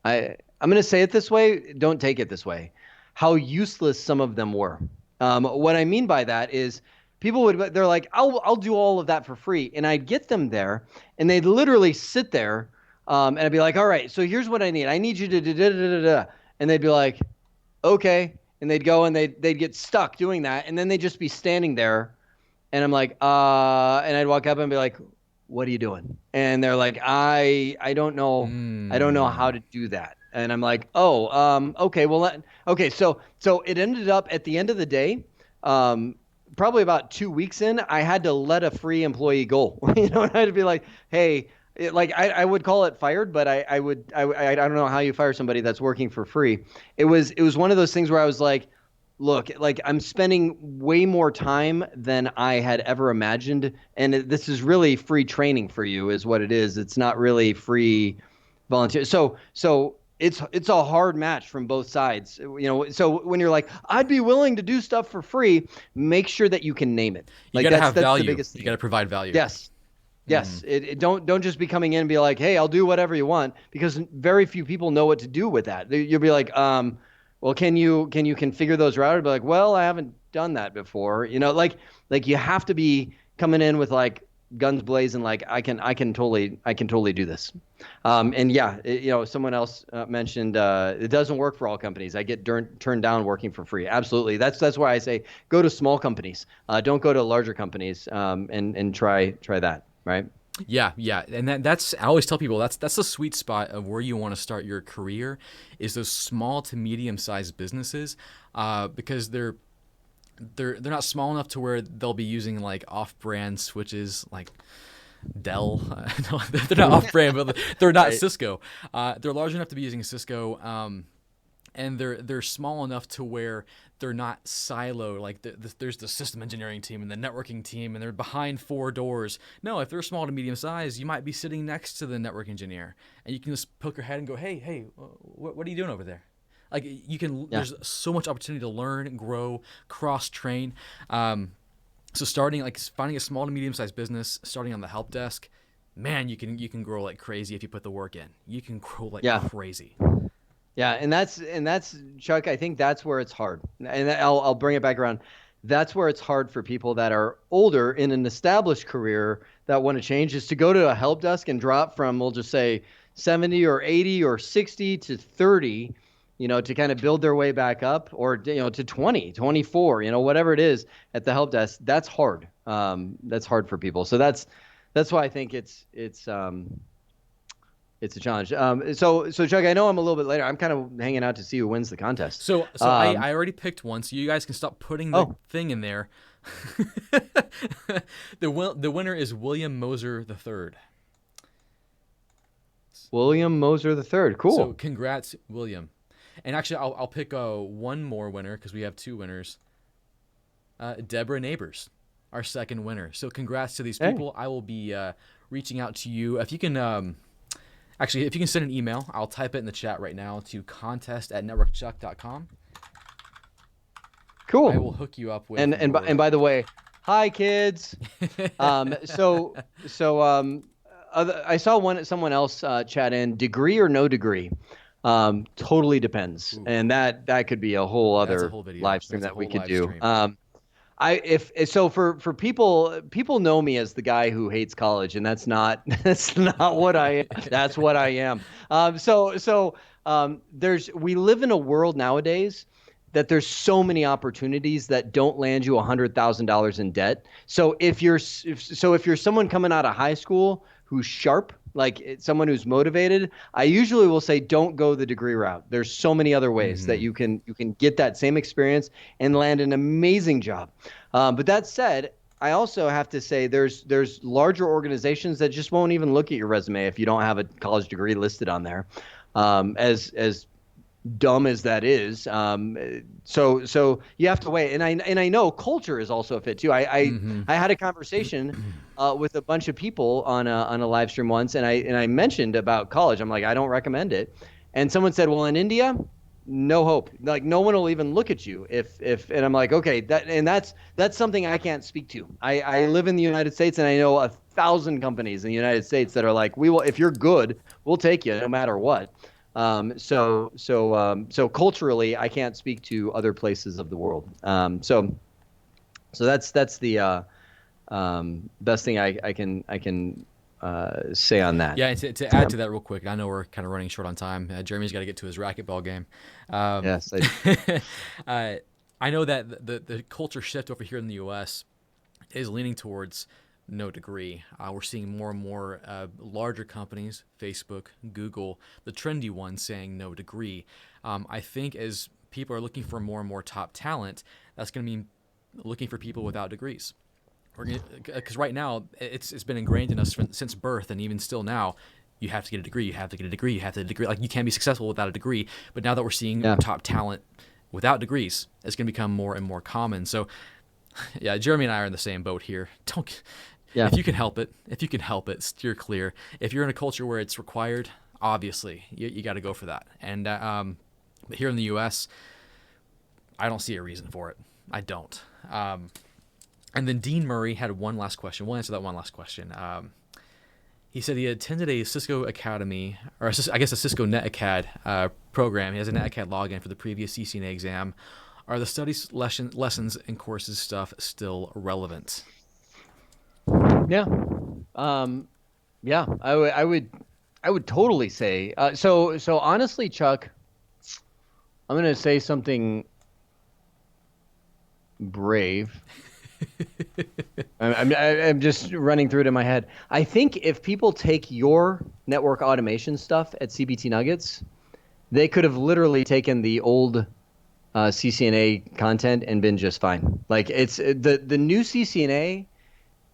going to say it this way. Don't take it this way. How useless some of them were. What I mean by that is, 'cause I had a couple of folks they're like, I'll do all of that for free. And I'd get them there and they'd literally sit there. And I'd be like, all right, so here's what I need. I need you to da. And they'd be like, okay. And they'd go and they'd get stuck doing that. And then they'd just be standing there. And I'm like, and I'd walk up and be like, what are you doing? And they're like, I don't know. I don't know how to do that. And I'm like, oh, okay, well, okay. So it ended up at the end of the day, probably about 2 weeks in, I had to let a free employee go. You know, I had to be like, hey, I would call it fired, but I don't know how you fire somebody that's working for free. It was one of those things where I was like, look, like I'm spending way more time than I had ever imagined. And this is really free training for you is what it is. It's not really free volunteer. So it's a hard match from both sides. You know, so when you're like, I'd be willing to do stuff for free, make sure that you can name it. You Like got to have that's value. the biggest thing. You got to provide value. Yes. Yes. Don't just be coming in and be like, hey, I'll do whatever you want, because very few people know what to do with that. You'll be like, well, can you configure those routers? Be like, well, I haven't done that before. You know, like you have to be coming in with like guns blazing, like I can totally do this. And yeah, you know, someone else mentioned it doesn't work for all companies. I get turned down working for free. Absolutely. That's why I say go to small companies. Don't go to larger companies and try that. Right. Yeah, and that's I always tell people that's the sweet spot of where you want to start your career, is those small to medium-sized businesses, because they're not small enough to where they'll be using like off-brand switches like Dell. No, they're not off-brand, but they're not Cisco. They're large enough to be using Cisco, and they're small enough to where they're not siloed. Like there's the system engineering team and the networking team, and they're behind four doors. No, if they're small to medium size, you might be sitting next to the network engineer, and you can just poke your head and go, hey, what are you doing over there? Like you can. Yeah. There's so much opportunity to learn, grow, cross train. So finding a small to medium sized business, starting on the help desk, man, you can grow like crazy if you put the work in. You can grow like crazy. Yeah, and that's Chuck. I think that's where it's hard, and I'll bring it back around. That's where it's hard for people that are older in an established career that want to change, is to go to a help desk and drop from, we'll just say 70 or 80 or 60 to 30, you know, to kind of build their way back up, or, you know, to 20, 24, you know, whatever it is at the help desk. That's hard. That's hard for people. So that's why I think it's a challenge. So Chuck, I know I'm a little bit later. I'm kind of hanging out to see who wins the contest. So I already picked one, so you guys can stop putting the thing in there. The winner is William Moser III. William Moser III. Cool. So congrats, William. And actually, I'll pick one more winner, because we have two winners. Deborah Neighbors, our second winner. So congrats to these people. I will be reaching out to you. If you can... Actually, if you can send an email, I'll type it in the chat right now to contest@networkchuck.com. Cool. I will hook you up with. And by the way, hi kids. I saw someone else chat in, degree or no degree. Totally depends. Ooh. And that could be a whole other live stream that we could do. For people know me as the guy who hates college, and that's not what I am. That's what I am. We live in a world nowadays that there's so many opportunities that don't land you $100,000 in debt. So if you're someone coming out of high school who's sharp, like someone who's motivated, I usually will say don't go the degree route. There's so many other ways that you can get that same experience and land an amazing job. But that said, I also have to say there's larger organizations that just won't even look at your resume if you don't have a college degree listed on there. As dumb as that is, so you have to wait. And I know culture is also a fit too. I had a conversation with a bunch of people on a live stream once, and I mentioned about college. I'm like, I don't recommend it. And someone said, well, in India, no hope. Like no one will even look at you if and I'm like, okay, that's something I can't speak to. I live in the United States, and I know 1,000 companies in the United States that are like, we will, if you're good, we'll take you no matter what. So culturally, I can't speak to other places of the world. So So that's the best thing I can say on that. Yeah, and to add to that real quick, I know we're kind of running short on time. Jeremy's got to get to his racquetball game. Yes. I know that the culture shift over here in the U.S. is leaning towards no degree. We're seeing more and more larger companies, Facebook, Google, the trendy ones saying no degree. I think as people are looking for more and more top talent, that's going to mean looking for people without degrees. Because right now it's been ingrained in us since birth, and even still now, you have to get a degree. You have to get a degree. You have to get a degree. Like, you can't be successful without a degree. But now that we're seeing top talent without degrees, it's going to become more and more common. So, yeah, Jeremy and I are in the same boat here. If you can help it, steer clear. If you're in a culture where it's required, obviously you got to go for that. And but here in the U.S., I don't see a reason for it. I don't. And then Dean Murray had one last question. We'll answer that one last question. He said he attended a Cisco Academy, or I guess a Cisco NetAcad program. He has a NetAcad login for the previous CCNA exam. Are the study lessons and courses stuff still relevant? Yeah. Yeah. I would totally say. So honestly, Chuck, I'm going to say something brave. I'm just running through it in my head. I think if people take your network automation stuff at CBT Nuggets, they could have literally taken the old CCNA content and been just fine. Like, it's the new CCNA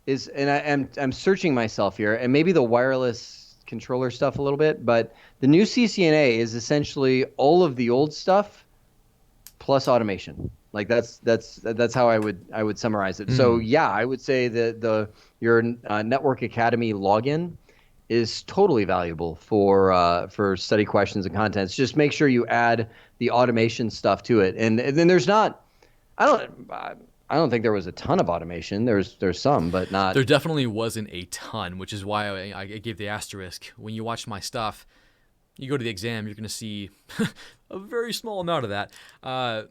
is, and I'm searching myself here, and maybe the wireless controller stuff a little bit, but the new CCNA is essentially all of the old stuff plus automation. Like, that's how I would summarize it. So yeah, I would say that your Network Academy login is totally valuable for study questions and contents. Just make sure you add the automation stuff to it, and then there's not. I don't think there was a ton of automation. There's some, but not. There definitely wasn't a ton, which is why I gave the asterisk. When you watch my stuff, you go to the exam, you're going to see a very small amount of that.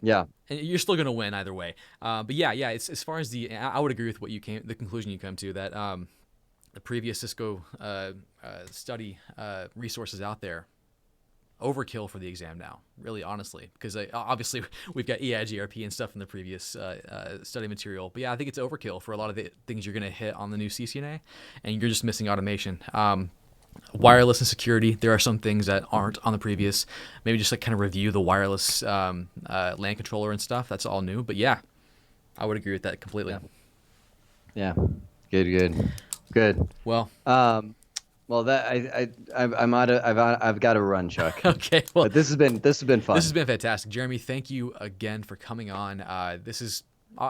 Yeah. And you're still going to win either way. But yeah. It's, as far as I would agree with the conclusion you come to, that the previous Cisco study resources out there, overkill for the exam now, really, honestly, because obviously we've got EIGRP and stuff in the previous study material. But yeah, I think it's overkill for a lot of the things you're going to hit on the new CCNA, and you're just missing automation. Wireless and security, there are some things that aren't on the previous. Maybe just like kind of review the wireless LAN controller and stuff. That's all new. But yeah, I would agree with that completely. Yeah. Good. Well, that I've got to run, Chuck. Okay. Well, but this has been fun. This has been fantastic, Jeremy. Thank you again for coming on. This is.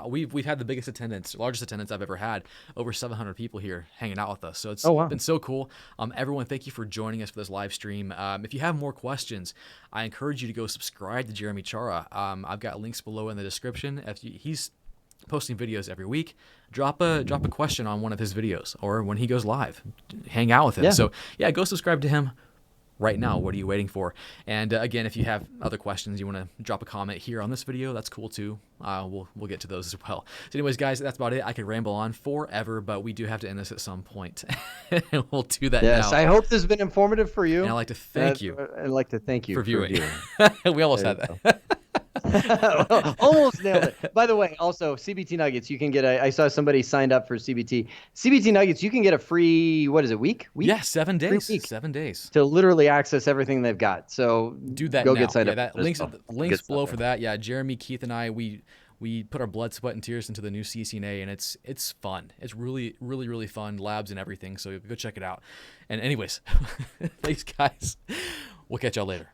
We've had the largest attendance I've ever had. Over 700 people here hanging out with us. So it's been so cool. Everyone, thank you for joining us for this live stream. If you have more questions, I encourage you to go subscribe to Jeremy Chara. I've got links below in the description. He's posting videos every week. Drop a question on one of his videos, or when he goes live, hang out with him. Yeah. So yeah, go subscribe to him right now. What are you waiting for? And again, if you have other questions, you want to drop a comment here on this video, that's cool too. We'll get to those as well. So anyways, guys, that's about it. I could ramble on forever, but we do have to end this at some point. And we'll do that now. Yes, I hope this has been informative for you. And I'd like to thank you. I'd like to thank you for viewing. We almost had that. Almost nailed it. By the way, also CBT Nuggets, you can get I saw somebody signed up for CBT Nuggets. You can get a free, what is it, week? Yeah, 7 days. 7 days to literally access everything they've got. So do that. Go now. Get signed up. That links below for that. Yeah, Jeremy, Keith, and I we put our blood, sweat, and tears into the new CCNA, and it's fun. It's really, really, really fun. Labs and everything. So go check it out. And anyways, thanks, guys. We'll catch y'all later.